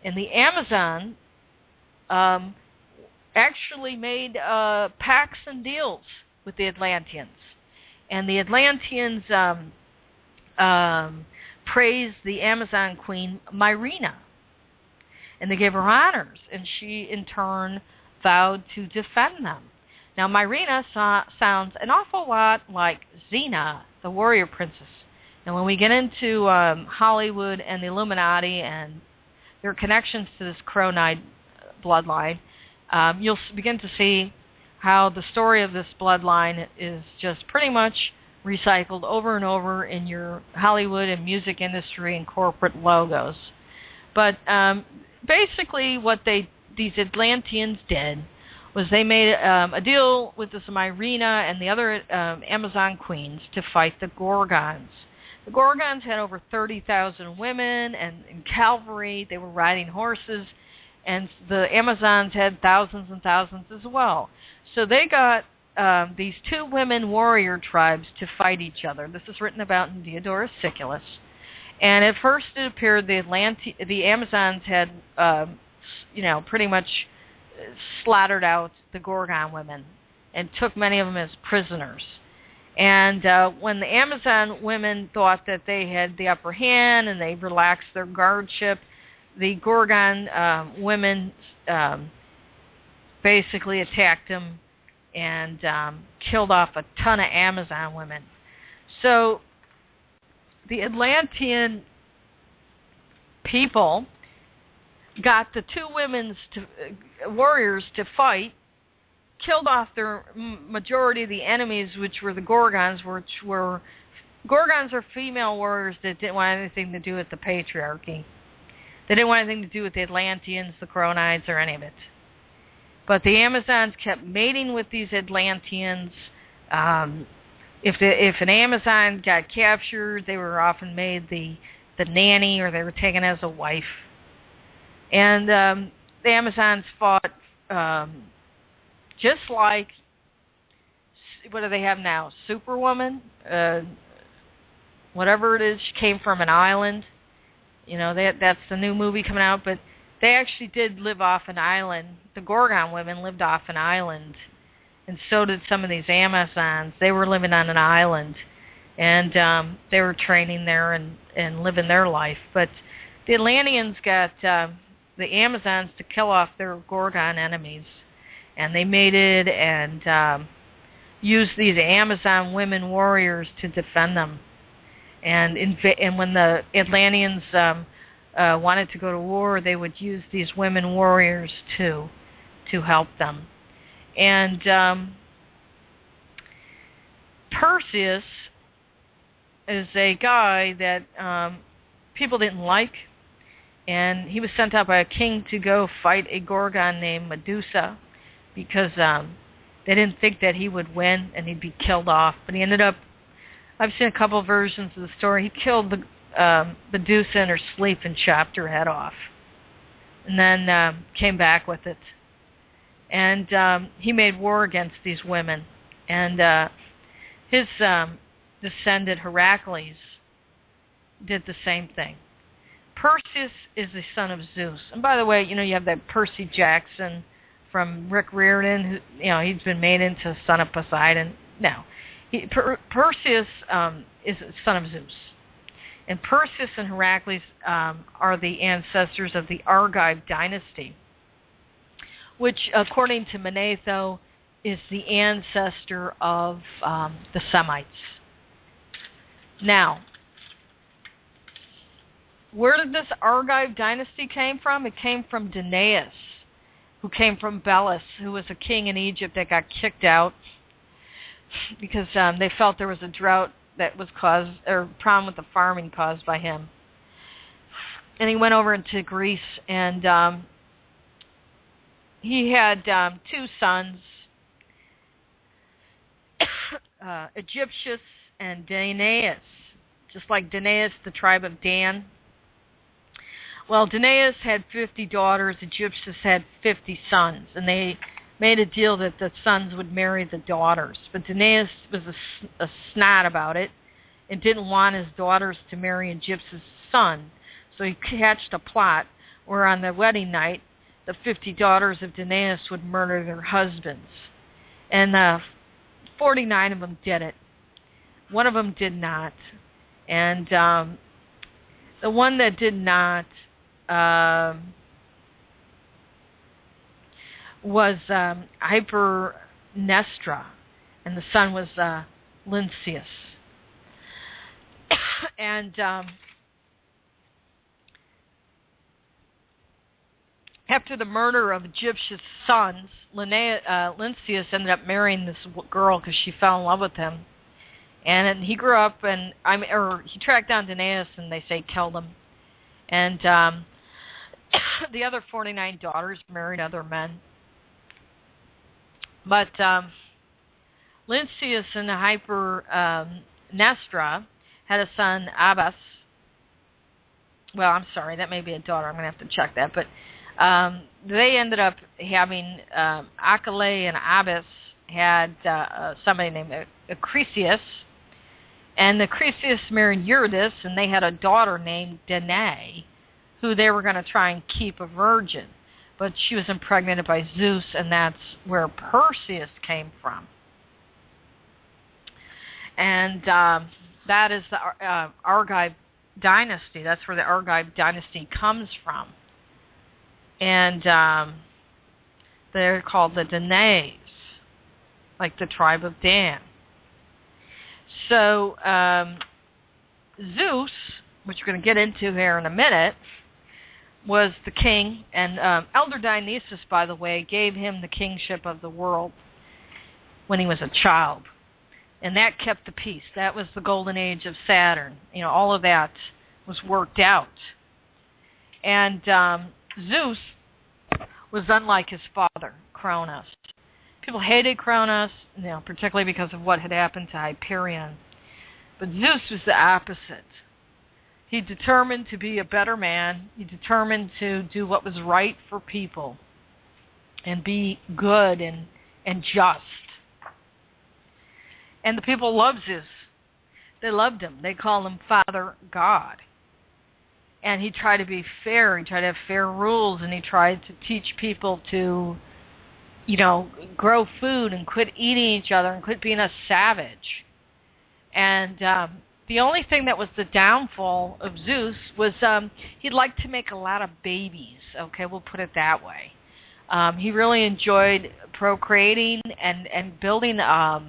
B: And the Amazon actually made pacts and deals with the Atlanteans. And the Atlanteans praised the Amazon queen Myrina. And they gave her honors, and she, in turn, vowed to defend them. Now, Myrina sounds an awful lot like Xena, the warrior princess. And when we get into Hollywood and the Illuminati and their connections to this Cronide bloodline, you'll begin to see how the story of this bloodline is just pretty much recycled over and over in your Hollywood and music industry and corporate logos. But basically what these Atlanteans did was they made a deal with this Myrina and the other Amazon queens to fight the Gorgons. The Gorgons had over 30,000 women and cavalry. They were riding horses, and the Amazons had thousands and thousands as well. So they got these two women warrior tribes to fight each other. This is written about in Diodorus Siculus. And at first it appeared the Amazons had, pretty much slaughtered out the Gorgon women and took many of them as prisoners. And when the Amazon women thought that they had the upper hand and they relaxed their guardship, the Gorgon women basically attacked them and killed off a ton of Amazon women. So the Atlantean people got the two warriors to fight, killed off their majority of the enemies, which were the Gorgons, Gorgons are female warriors that didn't want anything to do with the patriarchy. They didn't want anything to do with the Atlanteans, the Chronides, or any of it. But the Amazons kept mating with these Atlanteans. If an Amazon got captured, they were often made the nanny, or they were taken as a wife. And the Amazons fought just like, what do they have now? Superwoman? Whatever it is, she came from an island. That's the new movie coming out. But they actually did live off an island. The Gorgon women lived off an island, and so did some of these Amazons. They were living on an island, and they were training there and living their life. But the Atlanteans got the Amazons to kill off their Gorgon enemies, and they mated and used these Amazon women warriors to defend them. And when the Atlanteans wanted to go to war, they would use these women warriors to help them. And Perseus is a guy that people didn't like, and he was sent out by a king to go fight a Gorgon named Medusa, because they didn't think that he would win and he'd be killed off. But he ended up, I've seen a couple of versions of the story, he killed the Medusa in her sleep and chopped her head off, and then came back with it. And he made war against these women. And his descendant, Heracles, did the same thing. Perseus is the son of Zeus. And by the way, you have that Percy Jackson from Rick Riordan, who, he's been made into son of Poseidon. No. Perseus is the son of Zeus. And Perseus and Heracles are the ancestors of the Argive dynasty, which, according to Manetho, is the ancestor of the Semites. Now, where did this Argive dynasty came from? It came from Danaus, who came from Belus, who was a king in Egypt that got kicked out because they felt there was a drought that was caused, or problem with the farming caused by him. And he went over into Greece, and he had two sons, Egyptius and Danaus, just like Danaus, the tribe of Dan. Well, Danaus had 50 daughters, Egyptius had 50 sons, and they made a deal that the sons would marry the daughters. But Danaus was a snot about it and didn't want his daughters to marry Egyptius' son, so he hatched a plot where on the wedding night, the 50 daughters of Danaus would murder their husbands. And 49 of them did it. One of them did not. And the one that did not was Hypernestra, and the son was Lynceus. And after the murder of Egyptian sons, Lynceus ended up marrying this girl because she fell in love with him. And he grew up, and he tracked down Danaus, and they say killed him. And the other 49 daughters married other men. But Lynceus and Hypernestra had a son, Abas. Well, I'm sorry, that may be a daughter. I'm going to have to check that. But they ended up having Achille and Abas had somebody named Acrisius. And Acrisius married Eurydice, and they had a daughter named Danae, who they were going to try and keep a virgin. But she was impregnated by Zeus, and that's where Perseus came from. And that is the Argive dynasty. That's where the Argive dynasty comes from. And they're called the Danaes, like the tribe of Dan. So Zeus, which we're going to get into here in a minute, was the king. And Elder Dionysus, by the way, gave him the kingship of the world when he was a child. And that kept the peace. That was the golden age of Saturn. All of that was worked out. And Zeus was unlike his father, Cronus. People hated Cronus, particularly because of what had happened to Hyperion. But Zeus was the opposite. He determined to be a better man. He determined to do what was right for people and be good and just. And the people loved Zeus. They loved him. They called him Father God. And he tried to be fair. He tried to have fair rules, and he tried to teach people to, grow food and quit eating each other and quit being a savage. And the only thing that was the downfall of Zeus was he'd like to make a lot of babies. Okay, we'll put it that way. He really enjoyed procreating and building a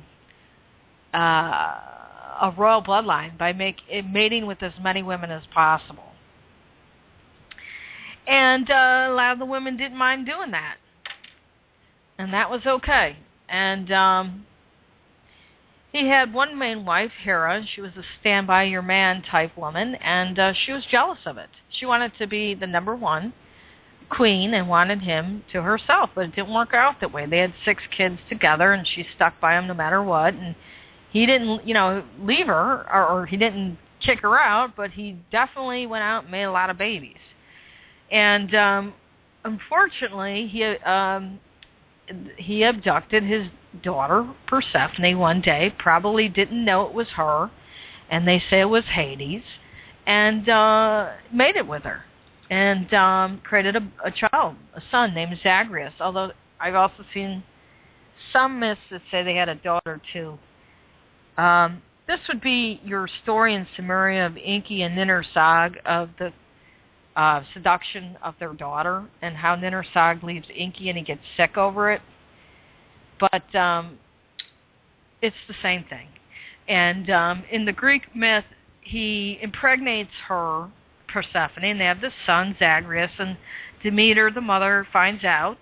B: royal bloodline by mating with as many women as possible. And a lot of the women didn't mind doing that. And that was okay. And he had one main wife, Hera. She was a stand-by-your-man type woman, and she was jealous of it. She wanted to be the number one queen and wanted him to herself, but it didn't work out that way. They had 6 kids together, and she stuck by him no matter what. And he didn't, leave her, or he didn't kick her out, but he definitely went out and made a lot of babies. And unfortunately, he abducted his daughter, Persephone, one day. Probably didn't know it was her, and they say it was Hades, and mated with her, and created a child, a son named Zagreus, although I've also seen some myths that say they had a daughter, too. This would be your story in Sumeria of Enki and Ninhursag, of the seduction of their daughter, and how Ninhursag leaves Enki and he gets sick over it. But it's the same thing. And in the Greek myth, he impregnates her, Persephone, and they have this son, Zagreus, and Demeter, the mother, finds out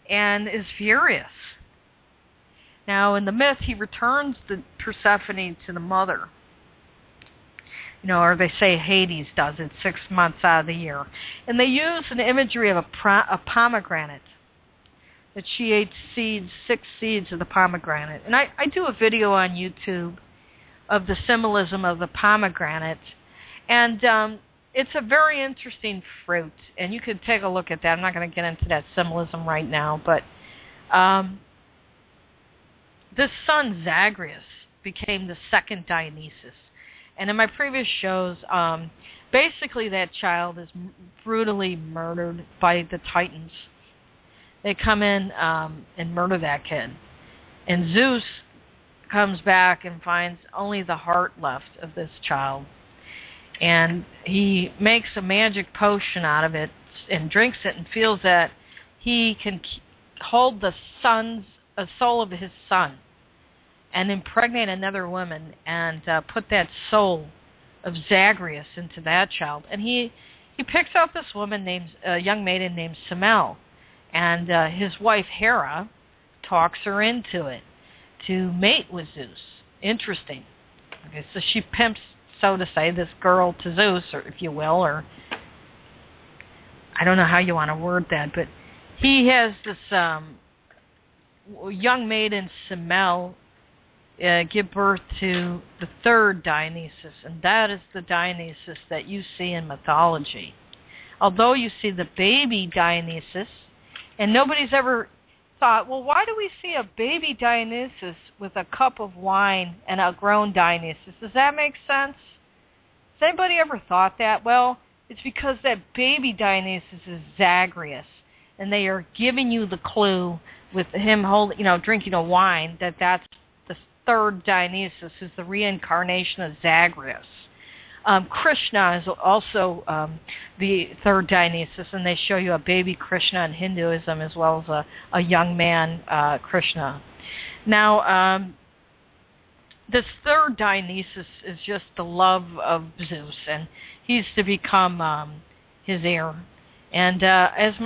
B: and is furious. Now, in the myth, he returns the Persephone to the mother. Or they say Hades does it 6 months out of the year. And they use an imagery of a pomegranate, that she ate 6 seeds of the pomegranate. And I do a video on YouTube of the symbolism of the pomegranate. And it's a very interesting fruit. And you could take a look at that. I'm not going to get into that symbolism right now. But this son, Zagreus, became the second Dionysus. And in my previous shows, basically that child is brutally murdered by the Titans. They come in and murder that kid. And Zeus comes back and finds only the heart left of this child. And he makes a magic potion out of it and drinks it and feels that he can hold the soul of his son and impregnate another woman and put that soul of Zagreus into that child. And he picks out this woman a young maiden named Semele, and his wife Hera talks her into it to mate with Zeus. Interesting. Okay, so she pimps, so to say, this girl to Zeus, or if you will, or I don't know how you want to word that, but he has this young maiden Semele give birth to the third Dionysus, and that is the Dionysus that you see in mythology. Although you see the baby Dionysus, and nobody's ever thought, well, why do we see a baby Dionysus with a cup of wine and a grown Dionysus? Does that make sense? Has anybody ever thought that? Well, it's because that baby Dionysus is Zagreus, and they are giving you the clue with him drinking a wine that's third Dionysus, is the reincarnation of Zagreus. Krishna is also the third Dionysus, and they show you a baby Krishna in Hinduism as well as a young man Krishna. Now, this third Dionysus is just the love of Zeus, and he's to become his heir. And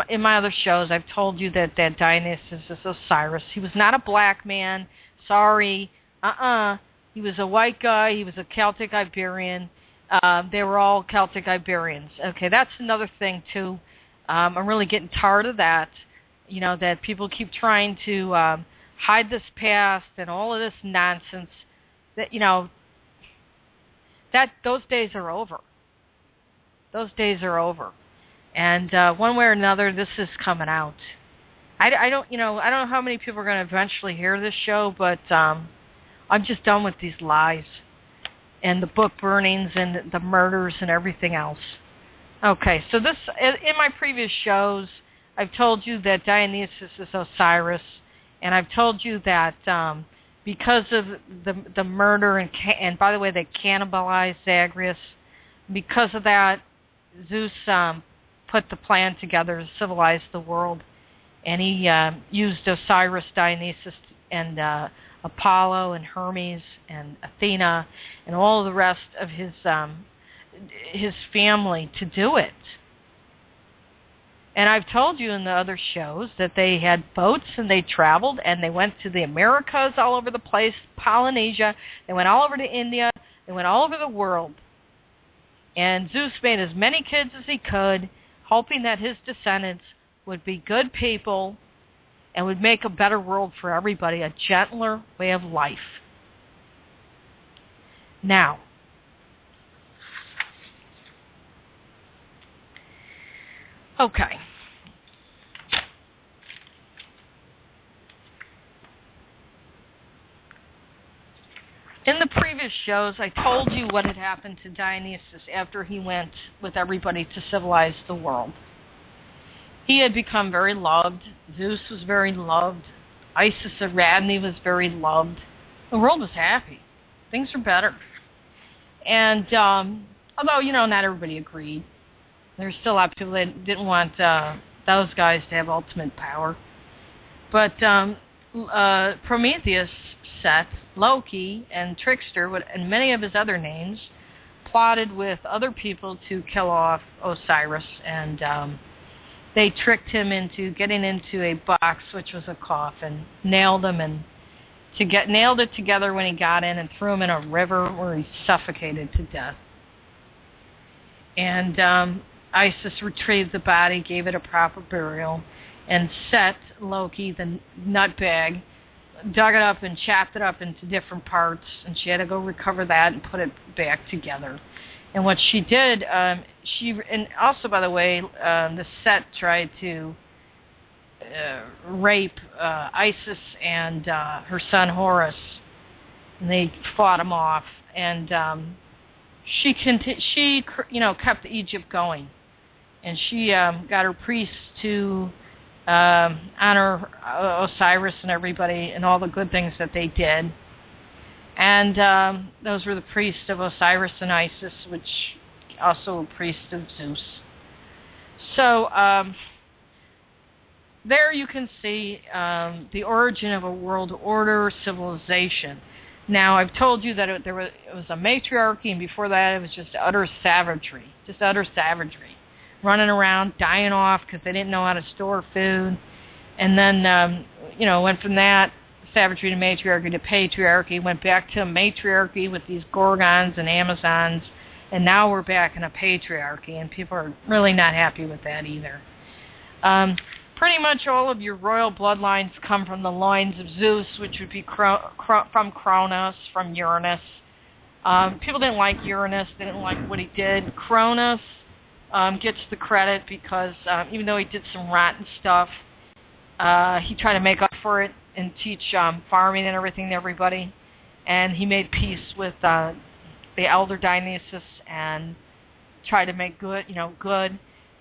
B: in my other shows, I've told you that Dionysus is Osiris. He was not a black man. Sorry. He was a white guy. He was a Celtic Iberian. They were all Celtic Iberians. Okay, that's another thing, too. I'm really getting tired of that, that people keep trying to hide this past and all of this nonsense. That those days are over. Those days are over. And one way or another, this is coming out. I don't know how many people are going to eventually hear this show, but I'm just done with these lies and the book burnings and the murders and everything else. Okay, so this, in my previous shows, I've told you that Dionysus is Osiris, and I've told you that because of the murder, and by the way, they cannibalized Zagreus, because of that, Zeus put the plan together to civilize the world, and he used Osiris, Dionysus, and Apollo, and Hermes, and Athena, and all the rest of his family to do it. And I've told you in the other shows that they had boats and they traveled and they went to the Americas all over the place, Polynesia, they went all over to India, they went all over the world. And Zeus made as many kids as he could, hoping that his descendants would be good people and would make a better world for everybody, a gentler way of life. Now, okay. In the previous shows, I told you what had happened to Dionysus after he went with everybody to civilize the world. He had become very loved. Zeus was very loved. Isis Ariadne was very loved. The world was happy. Things were better. And although, not everybody agreed. There's still a lot of people that didn't want those guys to have ultimate power. But Prometheus, Set, Loki, and Trickster, and many of his other names, plotted with other people to kill off Osiris, and they tricked him into getting into a box, which was a coffin, nailed him, and nailed it together when he got in, and threw him in a river where he suffocated to death. And Isis retrieved the body, gave it a proper burial, and Set, Loki, the nutbag, dug it up and chopped it up into different parts, and she had to go recover that and put it back together. And what she did, and also, by the way, the Set tried to rape Isis and her son Horus, and they fought him off. And she kept Egypt going, and she got her priests to honor Osiris and everybody and all the good things that they did. And those were the priests of Osiris and Isis, which also were priests of Zeus. So there you can see the origin of a world order civilization. Now, I've told you that it was a matriarchy, and before that it was just utter savagery. Running around, dying off because they didn't know how to store food. And then, went from that savagery to matriarchy to patriarchy, went back to a matriarchy with these Gorgons and Amazons, and now we're back in a patriarchy, and people are really not happy with that either. Pretty much all of your royal bloodlines come from the loins of Zeus, which would be from Cronus, from Uranus. People didn't like Uranus. They didn't like what he did. Cronus gets the credit because even though he did some rotten stuff, he tried to make up for it and teach farming and everything to everybody. And he made peace with the elder Dionysus and tried to make good.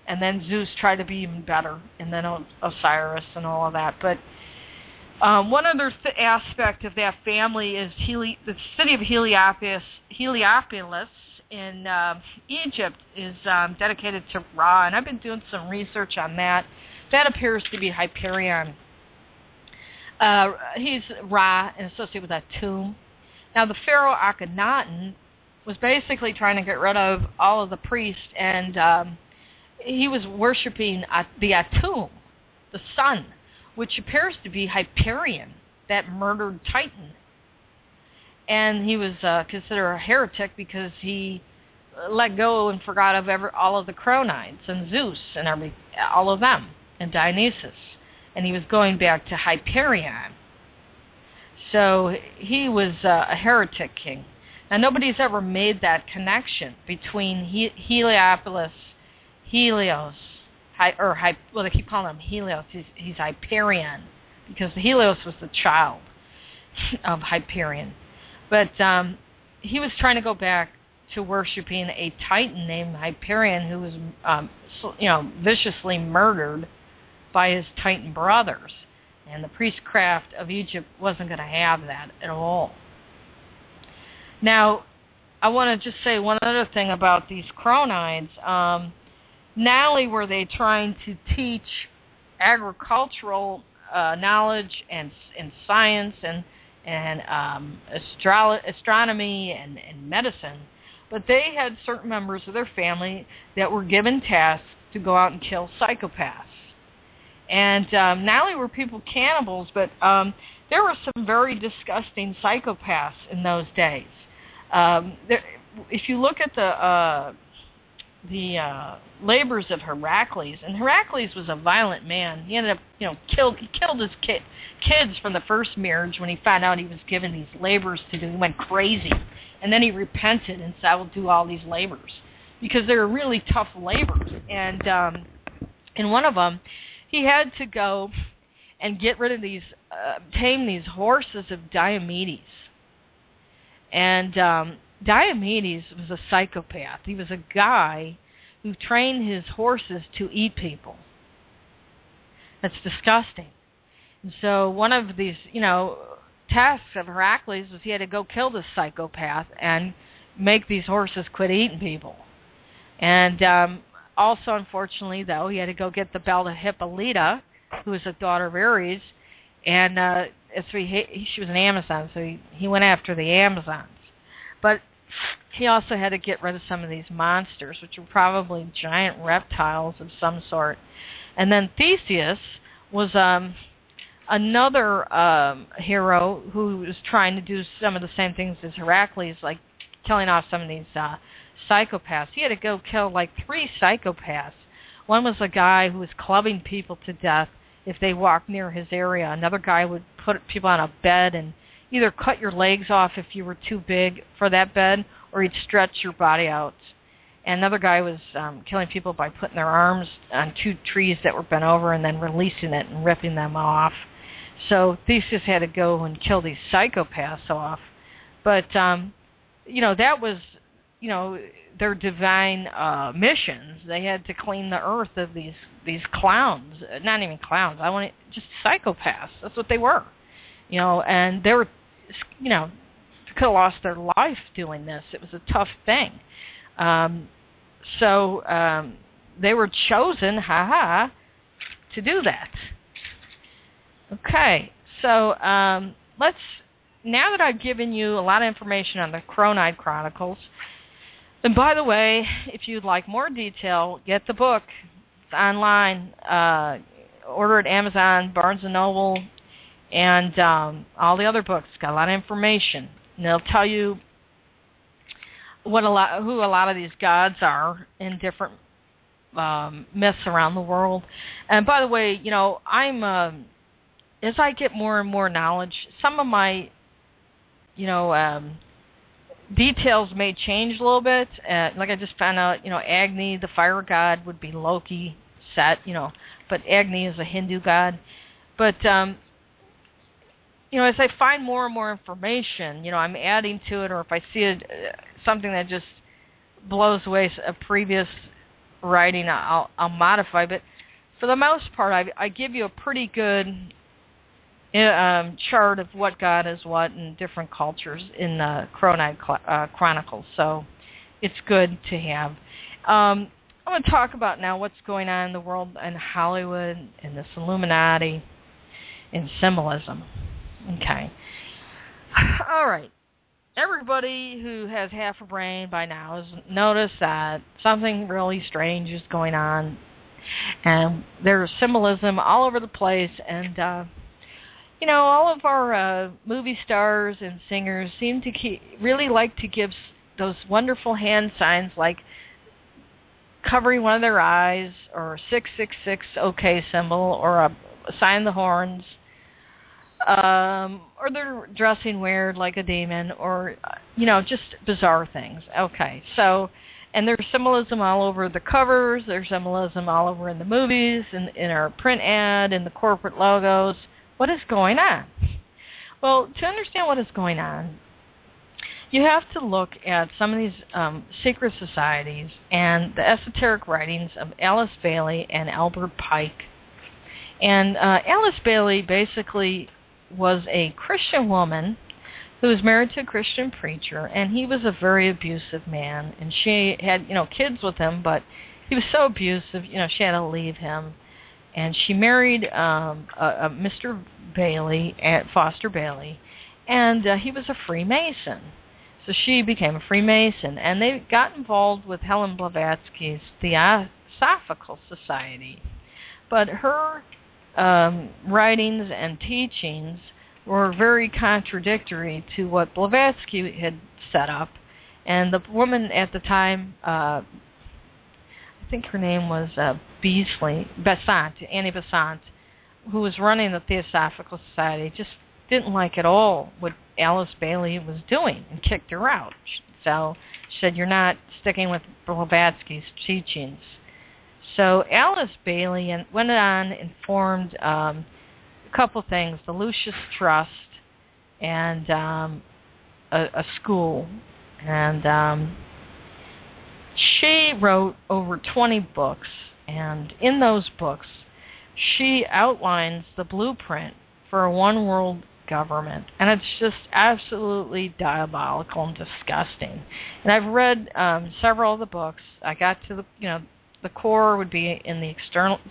B: And then Zeus tried to be even better, and then Osiris and all of that. But one other aspect of that family is the city of Heliopolis in Egypt is dedicated to Ra, and I've been doing some research on that. That appears to be Hyperion. He's Ra and associated with Atum. Now, the pharaoh Akhenaten was basically trying to get rid of all of the priests, and he was worshiping the Atum, the sun, which appears to be Hyperion, that murdered Titan. And he was considered a heretic because he let go and forgot of all of the Chronides and Zeus and all of them, and Dionysus. And he was going back to Hyperion. So he was a heretic king. Now, nobody's ever made that connection between Heliopolis, Helios, they keep calling him Helios. He's Hyperion, because Helios was the child of Hyperion. But he was trying to go back to worshiping a titan named Hyperion, who was, viciously murdered by his titan brothers. And the priestcraft of Egypt wasn't going to have that at all. Now, I want to just say one other thing about these Chronides. Not only were they trying to teach agricultural knowledge and science and astronomy and medicine, but they had certain members of their family that were given tasks to go out and kill psychopaths. And not only were people cannibals, but there were some very disgusting psychopaths in those days. If you look at the labors of Heracles, and Heracles was a violent man. He ended up, he killed his kids from the first marriage when he found out he was given these labors to do. He went crazy, and then he repented and said, "I will do all these labors," because they were really tough labors. And in one of them, he had to go and get rid of tame these horses of Diomedes. And Diomedes was a psychopath. He was a guy who trained his horses to eat people. That's disgusting. And so one of these, tasks of Heracles was he had to go kill this psychopath and make these horses quit eating people. And also, unfortunately, though, he had to go get the belt of Hippolyta, who was a daughter of Ares, and so she was an Amazon, so he went after the Amazons. But he also had to get rid of some of these monsters, which were probably giant reptiles of some sort. And then Theseus was another hero who was trying to do some of the same things as Heracles, like killing off some of these psychopaths. He had to go kill like 3 psychopaths. One was a guy who was clubbing people to death if they walked near his area. Another guy would put people on a bed and either cut your legs off if you were too big for that bed, or he'd stretch your body out. And another guy was killing people by putting their arms on 2 trees that were bent over and then releasing it and ripping them off. So Theseus had to go and kill these psychopaths off. But, that was, their divine missions. They had to clean the earth of these clowns. Not even clowns. Just psychopaths. That's what they were. And they were, could have lost their life doing this. It was a tough thing. So they were chosen, to do that. Okay, so now that I've given you a lot of information on the Cronide Chronicles, and by the way, if you'd like more detail, get the book. It's online. Order at Amazon, Barnes & Noble, and all the other books. It's got a lot of information. And they'll tell you who a lot of these gods are in different myths around the world. And by the way, I'm as I get more and more knowledge, some of my details may change a little bit. Like I just found out, Agni, the fire god, would be Loki set, but Agni is a Hindu god. But as I find more and more information, I'm adding to it, or if I see something that just blows away a previous writing, I'll modify. But for the most part, I give you a pretty good chart of what God is what in different cultures in the Cronide Chronicles. So it's good to have. I'm going to talk about now what's going on in the world and Hollywood and this Illuminati and symbolism. Okay. All right. Everybody who has half a brain by now has noticed that something really strange is going on. And there's symbolism all over the place. And, all of our movie stars and singers seem to really like to give those wonderful hand signs like covering one of their eyes, or 666 OK symbol, or a sign of the horns. Or they're dressing weird like a demon, or, just bizarre things. Okay, so, and there's symbolism all over the covers, there's symbolism all over in the movies, in our print ad, in the corporate logos. What is going on? Well, to understand what is going on, you have to look at some of these secret societies and the esoteric writings of Alice Bailey and Albert Pike. And Alice Bailey basically was a Christian woman who was married to a Christian preacher, and he was a very abusive man. And she had, kids with him, but he was so abusive, she had to leave him. And she married Mr. Bailey, Foster Bailey, and he was a Freemason. So she became a Freemason, and they got involved with Helen Blavatsky's Theosophical Society. But her writings and teachings were very contradictory to what Blavatsky had set up. And the woman at the time, I think her name was Annie Besant, who was running the Theosophical Society, just didn't like at all what Alice Bailey was doing and kicked her out. So she said, "You're not sticking with Blavatsky's teachings." So Alice Bailey went on and formed a couple things, the Lucis Trust and a school. And she wrote over 20 books, and in those books she outlines the blueprint for a one-world government, and it's just absolutely diabolical and disgusting. And I've read several of the books. I got to the core would be in the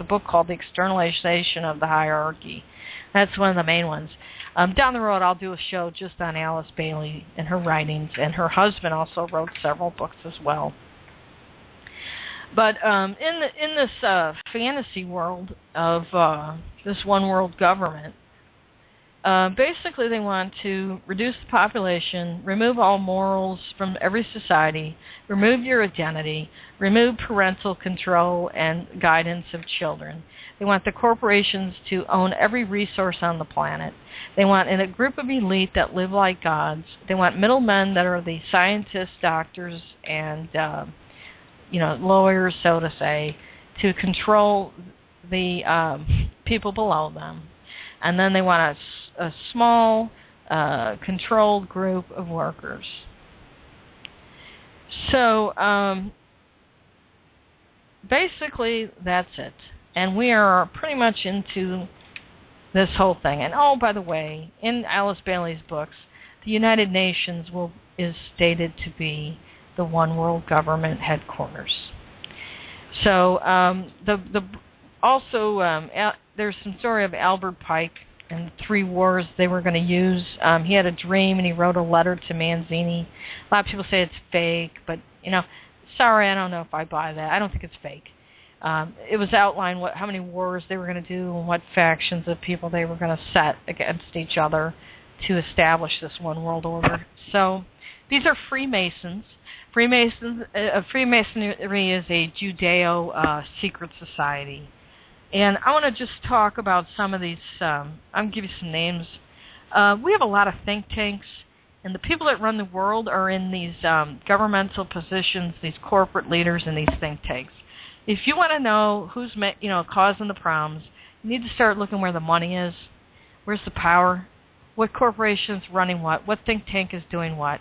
B: book called The Externalization of the Hierarchy. That's one of the main ones. Down the road, I'll do a show just on Alice Bailey and her writings, and her husband also wrote several books as well. But in this fantasy world of this one-world government, basically they want to reduce the population, remove all morals from every society, remove your identity, remove parental control and guidance of children. They want the corporations to own every resource on the planet. They want a group of elite that live like gods. They want middlemen that are the scientists, doctors, and lawyers, so to say, to control the people below them. And then they want a small, controlled group of workers. So basically, that's it. And we are pretty much into this whole thing. And oh, by the way, in Alice Bailey's books, the United Nations is stated to be the one world government headquarters. So there's some story of Albert Pike and the 3 wars they were going to use. He had a dream and he wrote a letter to Manzini. A lot of people say it's fake, but sorry, I don't know if I buy that. I don't think it's fake. It was outlined how many wars they were going to do and what factions of people they were going to set against each other to establish this one world order. So these are Freemasons. Freemasonry is a Judeo secret society. And I want to just talk about some of these. I'm going to give you some names. We have a lot of think tanks, and the people that run the world are in these governmental positions, these corporate leaders in these think tanks. If you want to know who's causing the problems, you need to start looking where the money is, where's the power, what corporation's running what think tank is doing what,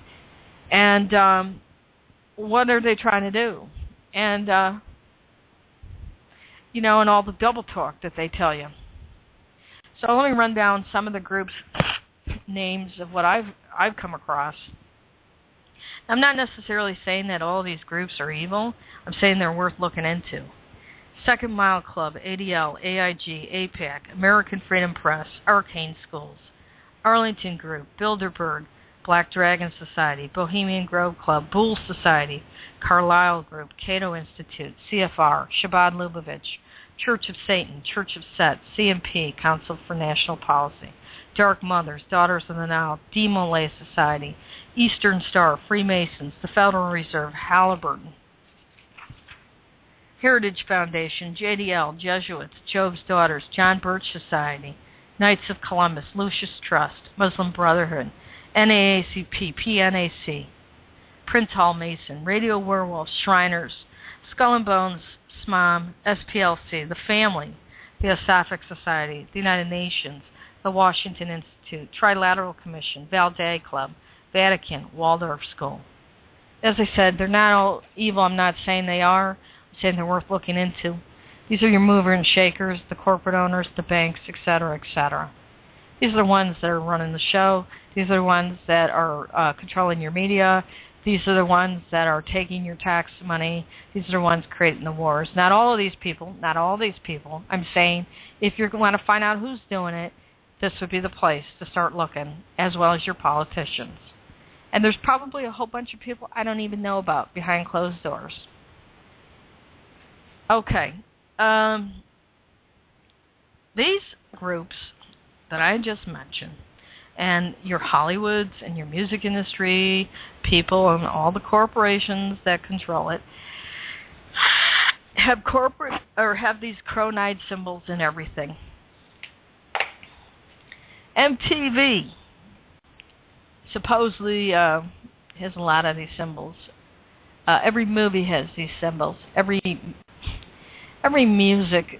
B: and what are they trying to do, and and all the double talk that they tell you. So let me run down some of the groups' names of what I've come across. I'm not necessarily saying that all these groups are evil. I'm saying they're worth looking into. Second Mile Club, ADL, AIG, APAC, American Freedom Press, Arcane Schools, Arlington Group, Bilderberg, Black Dragon Society, Bohemian Grove Club, Bull Society, Carlyle Group, Cato Institute, CFR, Shabbat Lubavitch, Church of Satan, Church of Set, CMP, Council for National Policy, Dark Mothers, Daughters of the Nile, Demolay Society, Eastern Star, Freemasons, the Federal Reserve, Halliburton, Heritage Foundation, JDL, Jesuits, Job's Daughters, John Birch Society, Knights of Columbus, Lucis Trust, Muslim Brotherhood, NAACP, PNAC, Prince Hall Mason, Radio Werewolves, Shriners, Skull and Bones, SMOM, SPLC, The Family, Theosophic Society, the United Nations, the Washington Institute, Trilateral Commission, Valdez Club, Vatican, Waldorf School. As I said, they're not all evil. I'm not saying they are. I'm saying they're worth looking into. These are your mover and shakers, the corporate owners, the banks, etc., etc. These are the ones that are running the show. These are the ones that are controlling your media. These are the ones that are taking your tax money. These are the ones creating the wars. Not all of these people. I'm saying if you want to find out who's doing it, this would be the place to start looking, as well as your politicians. And there's probably a whole bunch of people I don't even know about behind closed doors. Okay. These groups that I just mentioned, and your Hollywoods and your music industry people and all the corporations that control it, have these Cronide symbols in everything. MTV supposedly has a lot of these symbols. Every movie has these symbols. Every music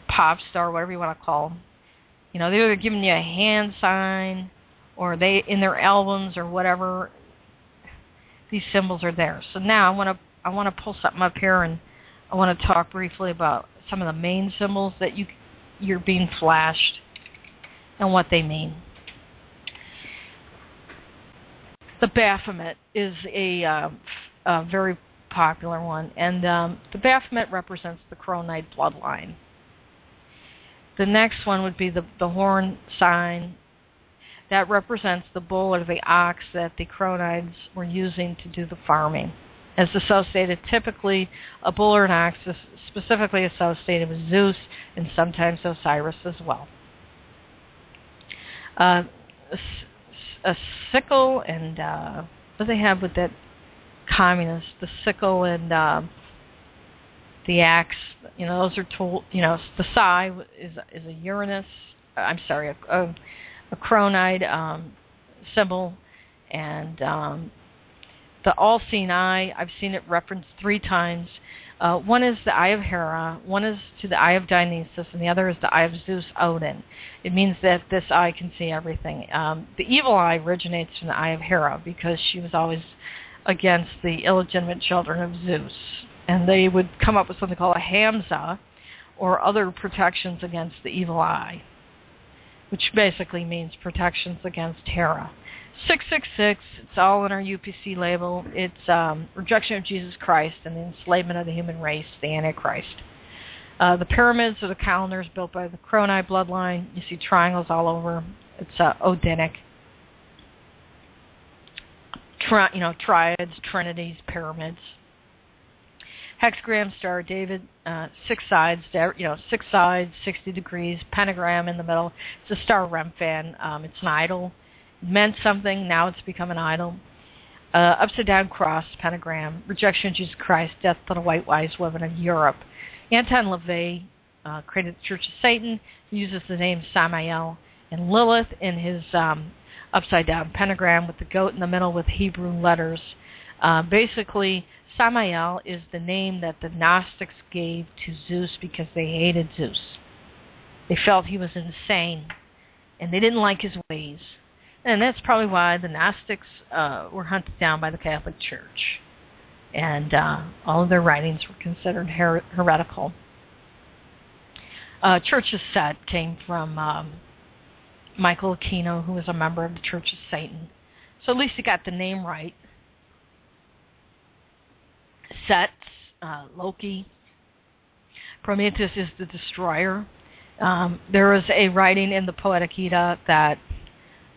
B: pop star, whatever you want to call them, they're either giving you a hand sign, or they in their albums or whatever. These symbols are there. So now I want to pull something up here, and I want to talk briefly about some of the main symbols that you're being flashed and what they mean. The Baphomet is a very popular one, and the Baphomet represents the Cronide bloodline. The next one would be the horn sign. That represents the bull or the ox that the Chronides were using to do the farming. As associated, typically a bull or an ox is specifically associated with Zeus and sometimes Osiris as well. A sickle and what do they have with that communist? The sickle and the axe. Those are tools. The sai is a Uranus. I'm sorry, a Cronide symbol, and the all-seeing eye. I've seen it referenced 3 times. One is the Eye of Hera, one is to the Eye of Dionysus, and the other is the Eye of Zeus Odin. It means that this eye can see everything. The evil eye originates from the Eye of Hera because she was always against the illegitimate children of Zeus. And they would come up with something called a Hamza, or other protections against the evil eye, which basically means protections against Hera. 666, it's all in our UPC label. It's rejection of Jesus Christ and the enslavement of the human race, the Antichrist. The pyramids are the calendars built by the Cronide bloodline. You see triangles all over. It's Odinic. Triads, trinities, pyramids. Hexagram, Star of David, 6 sides, 6 sides, 60 degrees, pentagram in the middle. It's a Star Remphan. It's an idol. It meant something, now it's become an idol. Upside down cross, pentagram, rejection of Jesus Christ, death to the white wise women of Europe. Anton LaVey created the Church of Satan. He uses the name Samael. And Lilith in his upside down pentagram with the goat in the middle with Hebrew letters. Basically, Samael is the name that the Gnostics gave to Zeus because they hated Zeus. They felt he was insane, and they didn't like his ways. And that's probably why the Gnostics were hunted down by the Catholic Church. And all of their writings were considered heretical. Church of Set came from Michael Aquino, who was a member of the Church of Satan. So at least he got the name right. Set, Loki. Prometheus is the destroyer. There was a writing in the Poetic Edda that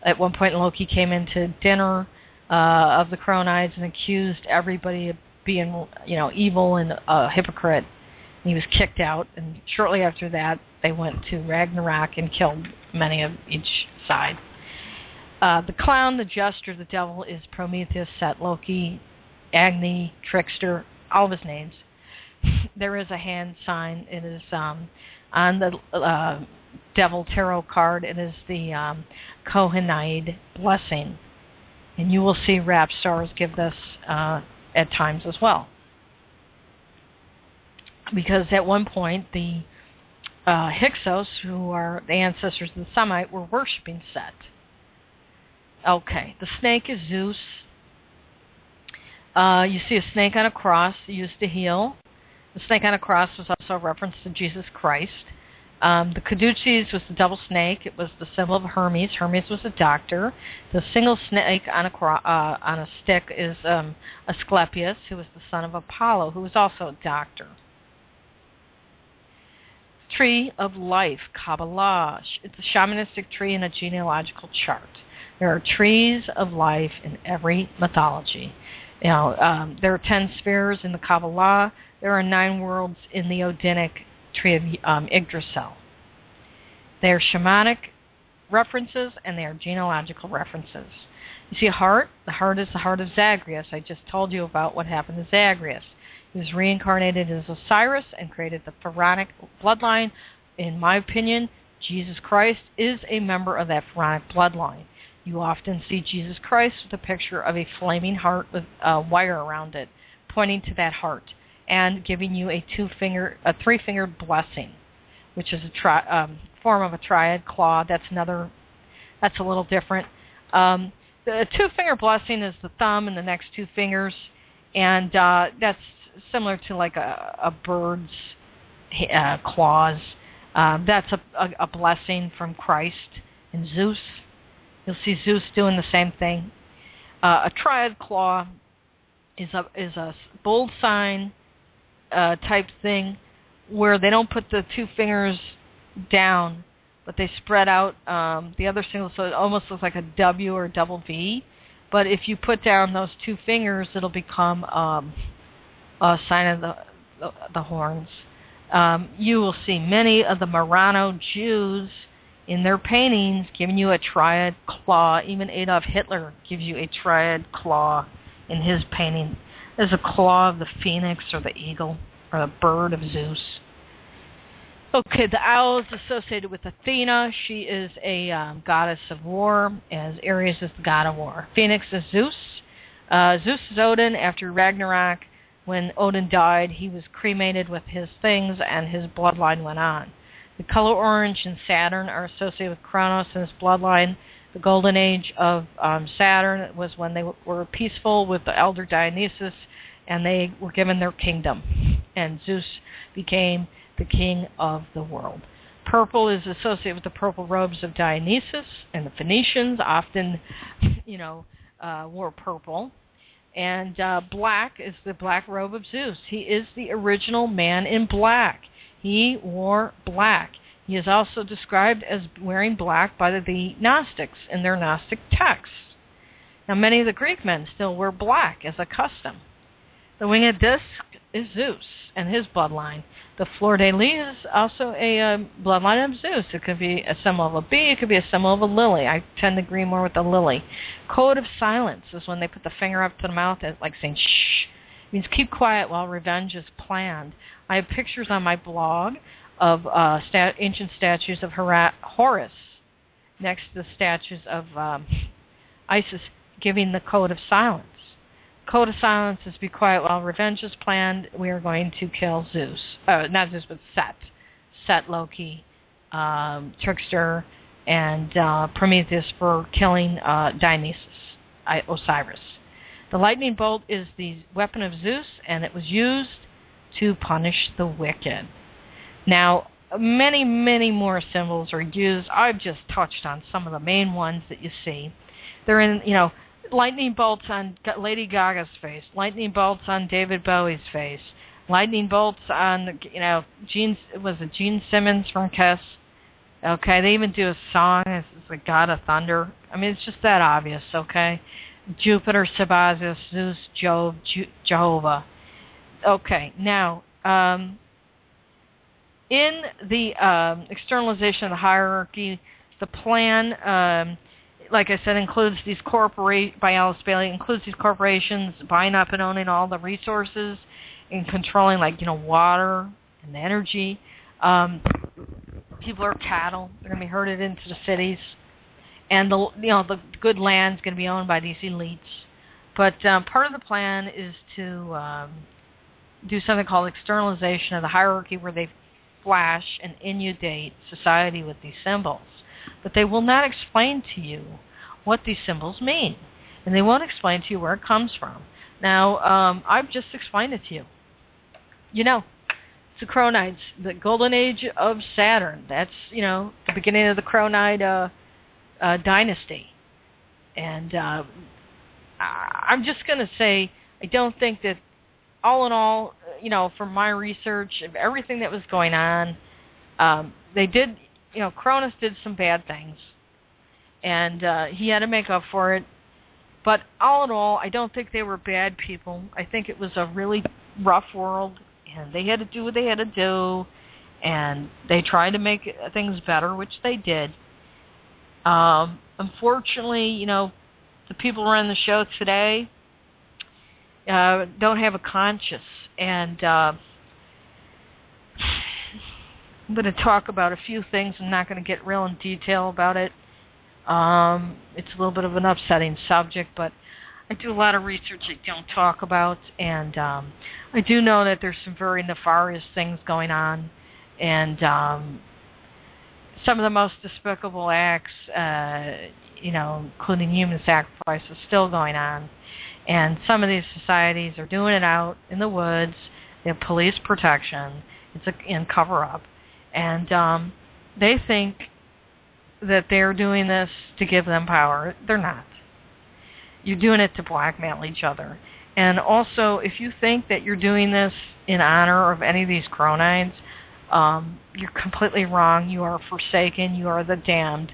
B: at one point Loki came into dinner of the Chronides and accused everybody of being, evil and a hypocrite. He was kicked out, and shortly after that, they went to Ragnarok and killed many of each side. The clown, the jester, the devil is Prometheus, Set, Loki, Agni, Trickster, all of his names. There is a hand sign. It is on the Devil Tarot card. It is the Cronide blessing. And you will see rap stars give this at times as well. Because at one point, the Hyksos, who are the ancestors of the Semite, were worshipping Set. Okay, the snake is Zeus. You see a snake on a cross used to heal. The snake on a cross was also a reference to Jesus Christ. The caduceus was the double snake. It was the symbol of Hermes. Hermes was a doctor. The single snake on a stick is Asclepius, who was the son of Apollo, who was also a doctor. Tree of Life, Kabbalah. It's a shamanistic tree in a genealogical chart. There are trees of life in every mythology. There are 10 spheres in the Kabbalah. There are 9 worlds in the Odinic tree of Yggdrasil. They are shamanic references and they are genealogical references. You see a heart? The heart is the heart of Zagreus. I just told you about what happened to Zagreus. He was reincarnated as Osiris and created the pharaonic bloodline. In my opinion, Jesus Christ is a member of that pharaonic bloodline. You often see Jesus Christ with a picture of a flaming heart with a wire around it, pointing to that heart, and giving you a 3-fingered blessing, which is a form of a triad claw. That's a little different. The 2-finger blessing is the thumb and the next 2 fingers, and that's similar to like a bird's claws. That's a blessing from Christ and Zeus. You'll see Zeus doing the same thing. A triad claw is a bold sign type thing where they don't put the 2 fingers down, but they spread out the other singles, so it almost looks like a W or a double V. But if you put down those 2 fingers, it'll become a sign of the horns. You will see many of the Marrano Jews in their paintings giving you a triad claw. Even Adolf Hitler gives you a triad claw in his painting. There's a claw of the phoenix or the eagle or the bird of Zeus. Okay, the owl is associated with Athena. She is a goddess of war, as Ares is the god of war. Phoenix is Zeus. Zeus is Odin. After Ragnarok, when Odin died, he was cremated with his things and his bloodline went on. The color orange and Saturn are associated with Kronos and his bloodline. The golden age of Saturn was when they were peaceful with the elder Dionysus, and they were given their kingdom. And Zeus became the king of the world. Purple is associated with the purple robes of Dionysus, and the Phoenicians often, wore purple. And black is the black robe of Zeus. He is the original man in black. He wore black. He is also described as wearing black by the Gnostics in their Gnostic texts. Now, many of the Greek men still wear black as a custom. The winged disc is Zeus and his bloodline. The fleur-de-lis is also a bloodline of Zeus. It could be a symbol of a bee. It could be a symbol of a lily. I tend to agree more with the lily. Code of silence is when they put the finger up to the mouth, like saying shh. It means keep quiet while revenge is planned. I have pictures on my blog of ancient statues of Horus next to the statues of Isis giving the code of silence. Code of silence is be quiet while revenge is planned. We are going to kill Zeus. Not Zeus, but Set. Set, Loki, Trickster, and Prometheus for killing Dionysus, Osiris. The lightning bolt is the weapon of Zeus, and it was used to punish the wicked. Now, many, many more symbols are used. I've just touched on some of the main ones that you see. They're in, lightning bolts on Lady Gaga's face, lightning bolts on David Bowie's face, lightning bolts on, Gene Simmons from Kiss. Okay, they even do a song, it's the God of Thunder. I mean, it's just that obvious, okay? Jupiter, Sabazius, Zeus, Jove, Jehovah. Okay, now, in the externalization of the hierarchy, the plan, like I said, includes these by Alice Bailey, includes these corporations buying up and owning all the resources and controlling, water and energy. People are cattle. They're going to be herded into the cities. And the good land's going to be owned by these elites. But part of the plan is to do something called externalization of the hierarchy, where they flash and inundate society with these symbols. But they will not explain to you what these symbols mean. And they won't explain to you where it comes from. Now, I've just explained it to you. You know, it's the Cronide, the golden age of Saturn. That's, the beginning of the Cronide dynasty. And I'm just going to say, I don't think that, all in all, from my research of everything that was going on, they did, Cronus did some bad things. And he had to make up for it. But all in all, I don't think they were bad people. I think it was a really rough world, and they had to do what they had to do, and they tried to make things better, which they did. Unfortunately, the people running the show today don't have a conscience, and I'm going to talk about a few things. I'm not going to get real in detail about it. It's a little bit of an upsetting subject, but I do a lot of research I don't talk about, and I do know that there's some very nefarious things going on, and some of the most despicable acts, including human sacrifice, is still going on. And some of these societies are doing it out in the woods. They have police protection. It's a cover-up. And they think that they're doing this to give them power. They're not. You're doing it to blackmail each other. And also, if you think that you're doing this in honor of any of these Cronines, you're completely wrong. You are forsaken. You are the damned.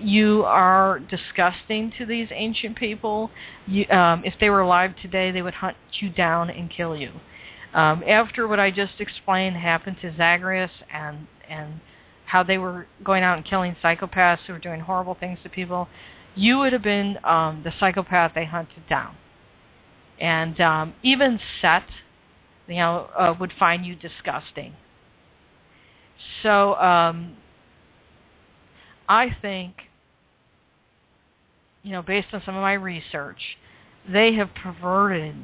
B: You are disgusting to these ancient people. If they were alive today, they would hunt you down and kill you. After what I just explained happened to Zagreus and how they were going out and killing psychopaths who were doing horrible things to people, you would have been the psychopath they hunted down. And even Set, would find you disgusting. So I think, based on some of my research, they have perverted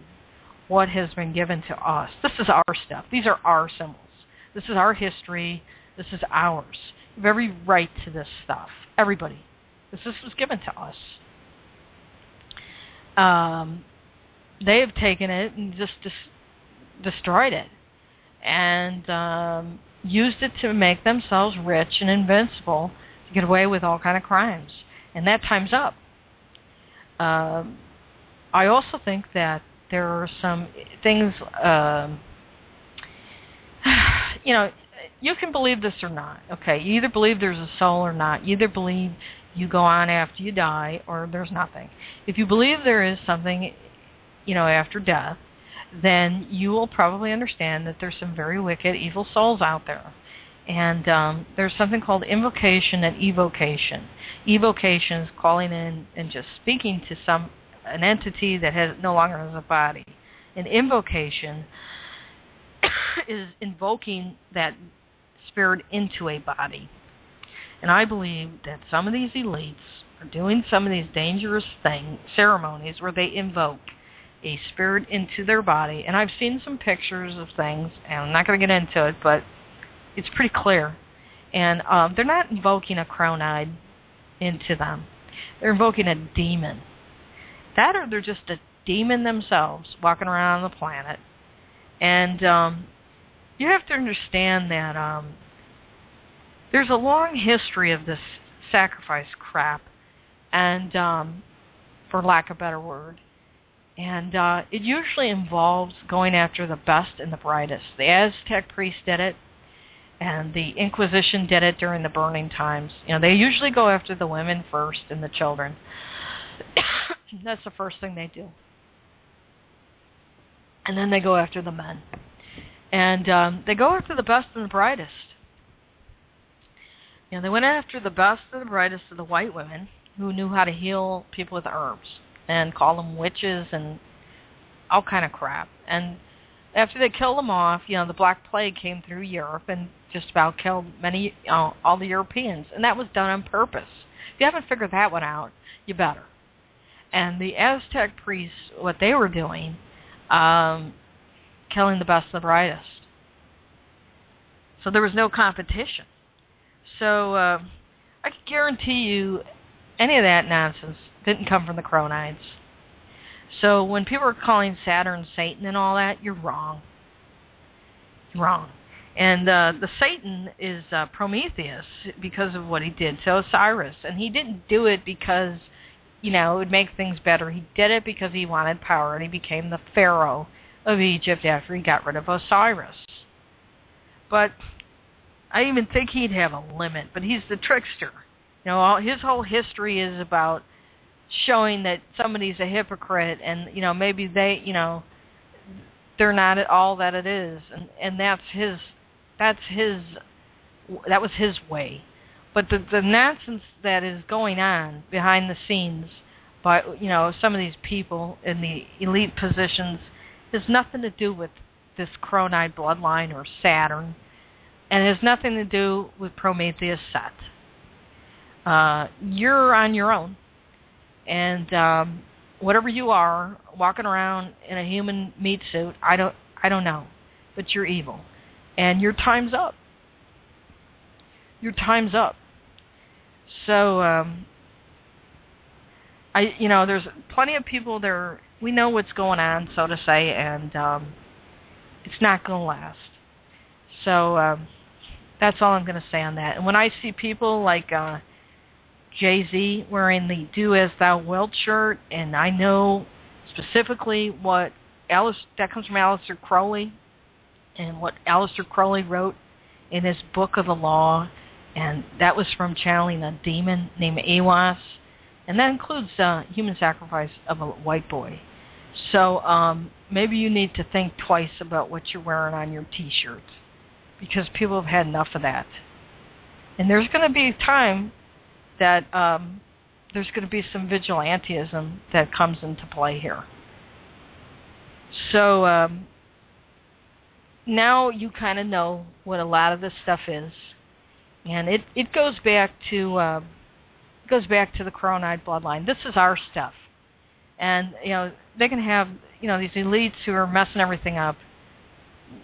B: what has been given to us. This is our stuff. These are our symbols. This is our history. This is ours. You have every right to this stuff. Everybody. This was given to us. They have taken it and just destroyed it. And used it to make themselves rich and invincible to get away with all kind of crimes. And that time's up. I also think that there are some things, you can believe this or not. Okay, you either believe there's a soul or not. You either believe you go on after you die or there's nothing. If you believe there is something, after death, then you will probably understand that there's some very wicked, evil souls out there. And there's something called invocation and evocation. Evocation is calling in and just speaking to an entity that no longer has a body. And invocation is invoking that spirit into a body. And I believe that some of these elites are doing some of these dangerous ceremonies where they invoke a spirit into their body. And I've seen some pictures of things, and I'm not going to get into it, but it's pretty clear. And they're not invoking a Cronide into them. They're invoking a demon. That or they're just a demon themselves walking around on the planet. And you have to understand that there's a long history of this sacrifice crap, and for lack of a better word. And it usually involves going after the best and the brightest. The Aztec priests did it, and the Inquisition did it during the burning times. They usually go after the women first and the children. That's the first thing they do. And then they go after the men. And they go after the best and the brightest. They went after the best and the brightest of the white women who knew how to heal people with herbs and call them witches and all kind of crap. And after they killed them off, the Black Plague came through Europe and just about killed all the Europeans. And that was done on purpose. If you haven't figured that one out, you better. And the Aztec priests, what they were doing, killing the best and the brightest. So there was no competition. So I can guarantee you, any of that nonsense didn't come from the Chronides. So when people are calling Saturn Satan and all that, you're wrong. You're wrong. And the Satan is Prometheus because of what he did to Osiris. And he didn't do it because, it would make things better. He did it because he wanted power, and he became the pharaoh of Egypt after he got rid of Osiris. But I even think he'd have a limit, but he's the trickster. His whole history is about showing that somebody's a hypocrite, and maybe they're not at all that it is, and that was his way. But the nonsense that is going on behind the scenes by some of these people in the elite positions has nothing to do with this Cronide bloodline or Saturn, and it has nothing to do with Prometheus Set. You're on your own. And whatever you are, walking around in a human meat suit, I don't know, but you're evil, and your time's up. Your time's up. So there's plenty of people there. We know what's going on, so to say, and it's not going to last. So that's all I'm going to say on that. And when I see people like Jay-Z wearing the Do As Thou Wilt shirt, and I know specifically what that comes from Aleister Crowley, and what Aleister Crowley wrote in his Book of the Law, and that was from channeling a demon named Awas, and that includes human sacrifice of a white boy. So maybe you need to think twice about what you're wearing on your T-shirts, because people have had enough of that. And there's going to be a time that there's going to be some vigilantism that comes into play here. So now you kind of know what a lot of this stuff is, and it goes back to the Cronide bloodline. This is our stuff, and they can have these elites who are messing everything up.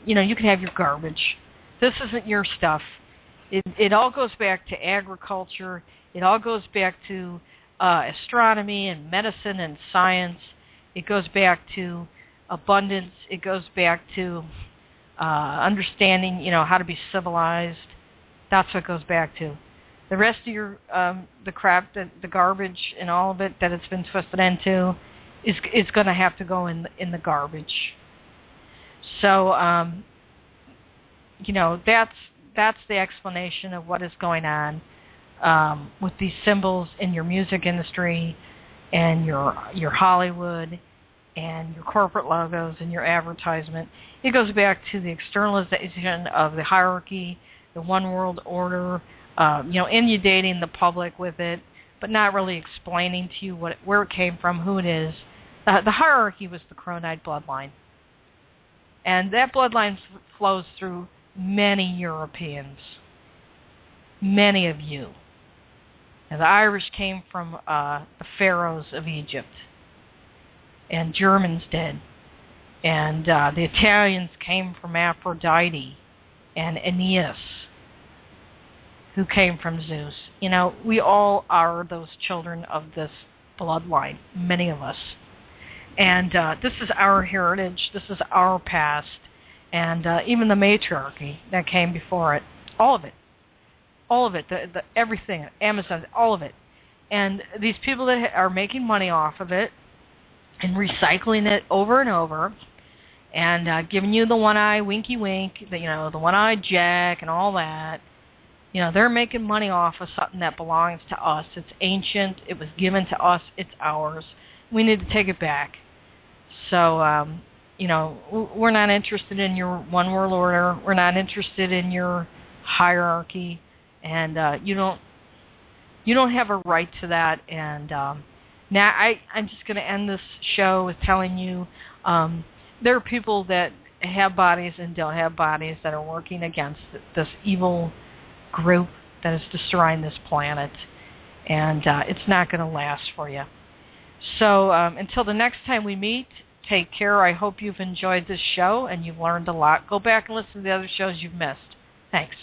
B: You can have your garbage. This isn't your stuff. It all goes back to agriculture. It all goes back to astronomy and medicine and science. It goes back to abundance. It goes back to understanding, how to be civilized. That's what it goes back to. The rest of your the crap, the garbage, and all of it that it's been twisted into, is going to have to go in the garbage. So that's the explanation of what is going on with these symbols in your music industry and your Hollywood and your corporate logos and your advertisement. It goes back to the externalization of the hierarchy, the one world order, inundating the public with it, but not really explaining to you where it came from, who it is. The hierarchy was the Cronide bloodline. And that bloodline flows through many Europeans, many of you. And the Irish came from the pharaohs of Egypt, and Germans did. And the Italians came from Aphrodite and Aeneas, who came from Zeus. We all are those children of this bloodline, many of us. And this is our heritage, this is our past, and even the matriarchy that came before it, all of it, the everything, Amazon, all of it. And these people that are making money off of it and recycling it over and over, and giving you the one-eye winky wink, the one-eyed Jack and all that, they're making money off of something that belongs to us. It's ancient, it was given to us, it's ours. We need to take it back. So, we're not interested in your one world order. We're not interested in your hierarchy, and you don't have a right to that. And now I'm just going to end this show with telling you there are people that have bodies and don't have bodies that are working against this evil group that is destroying this planet, and it's not going to last for you. So until the next time we meet, take care. I hope you've enjoyed this show and you've learned a lot. Go back and listen to the other shows you've missed. Thanks.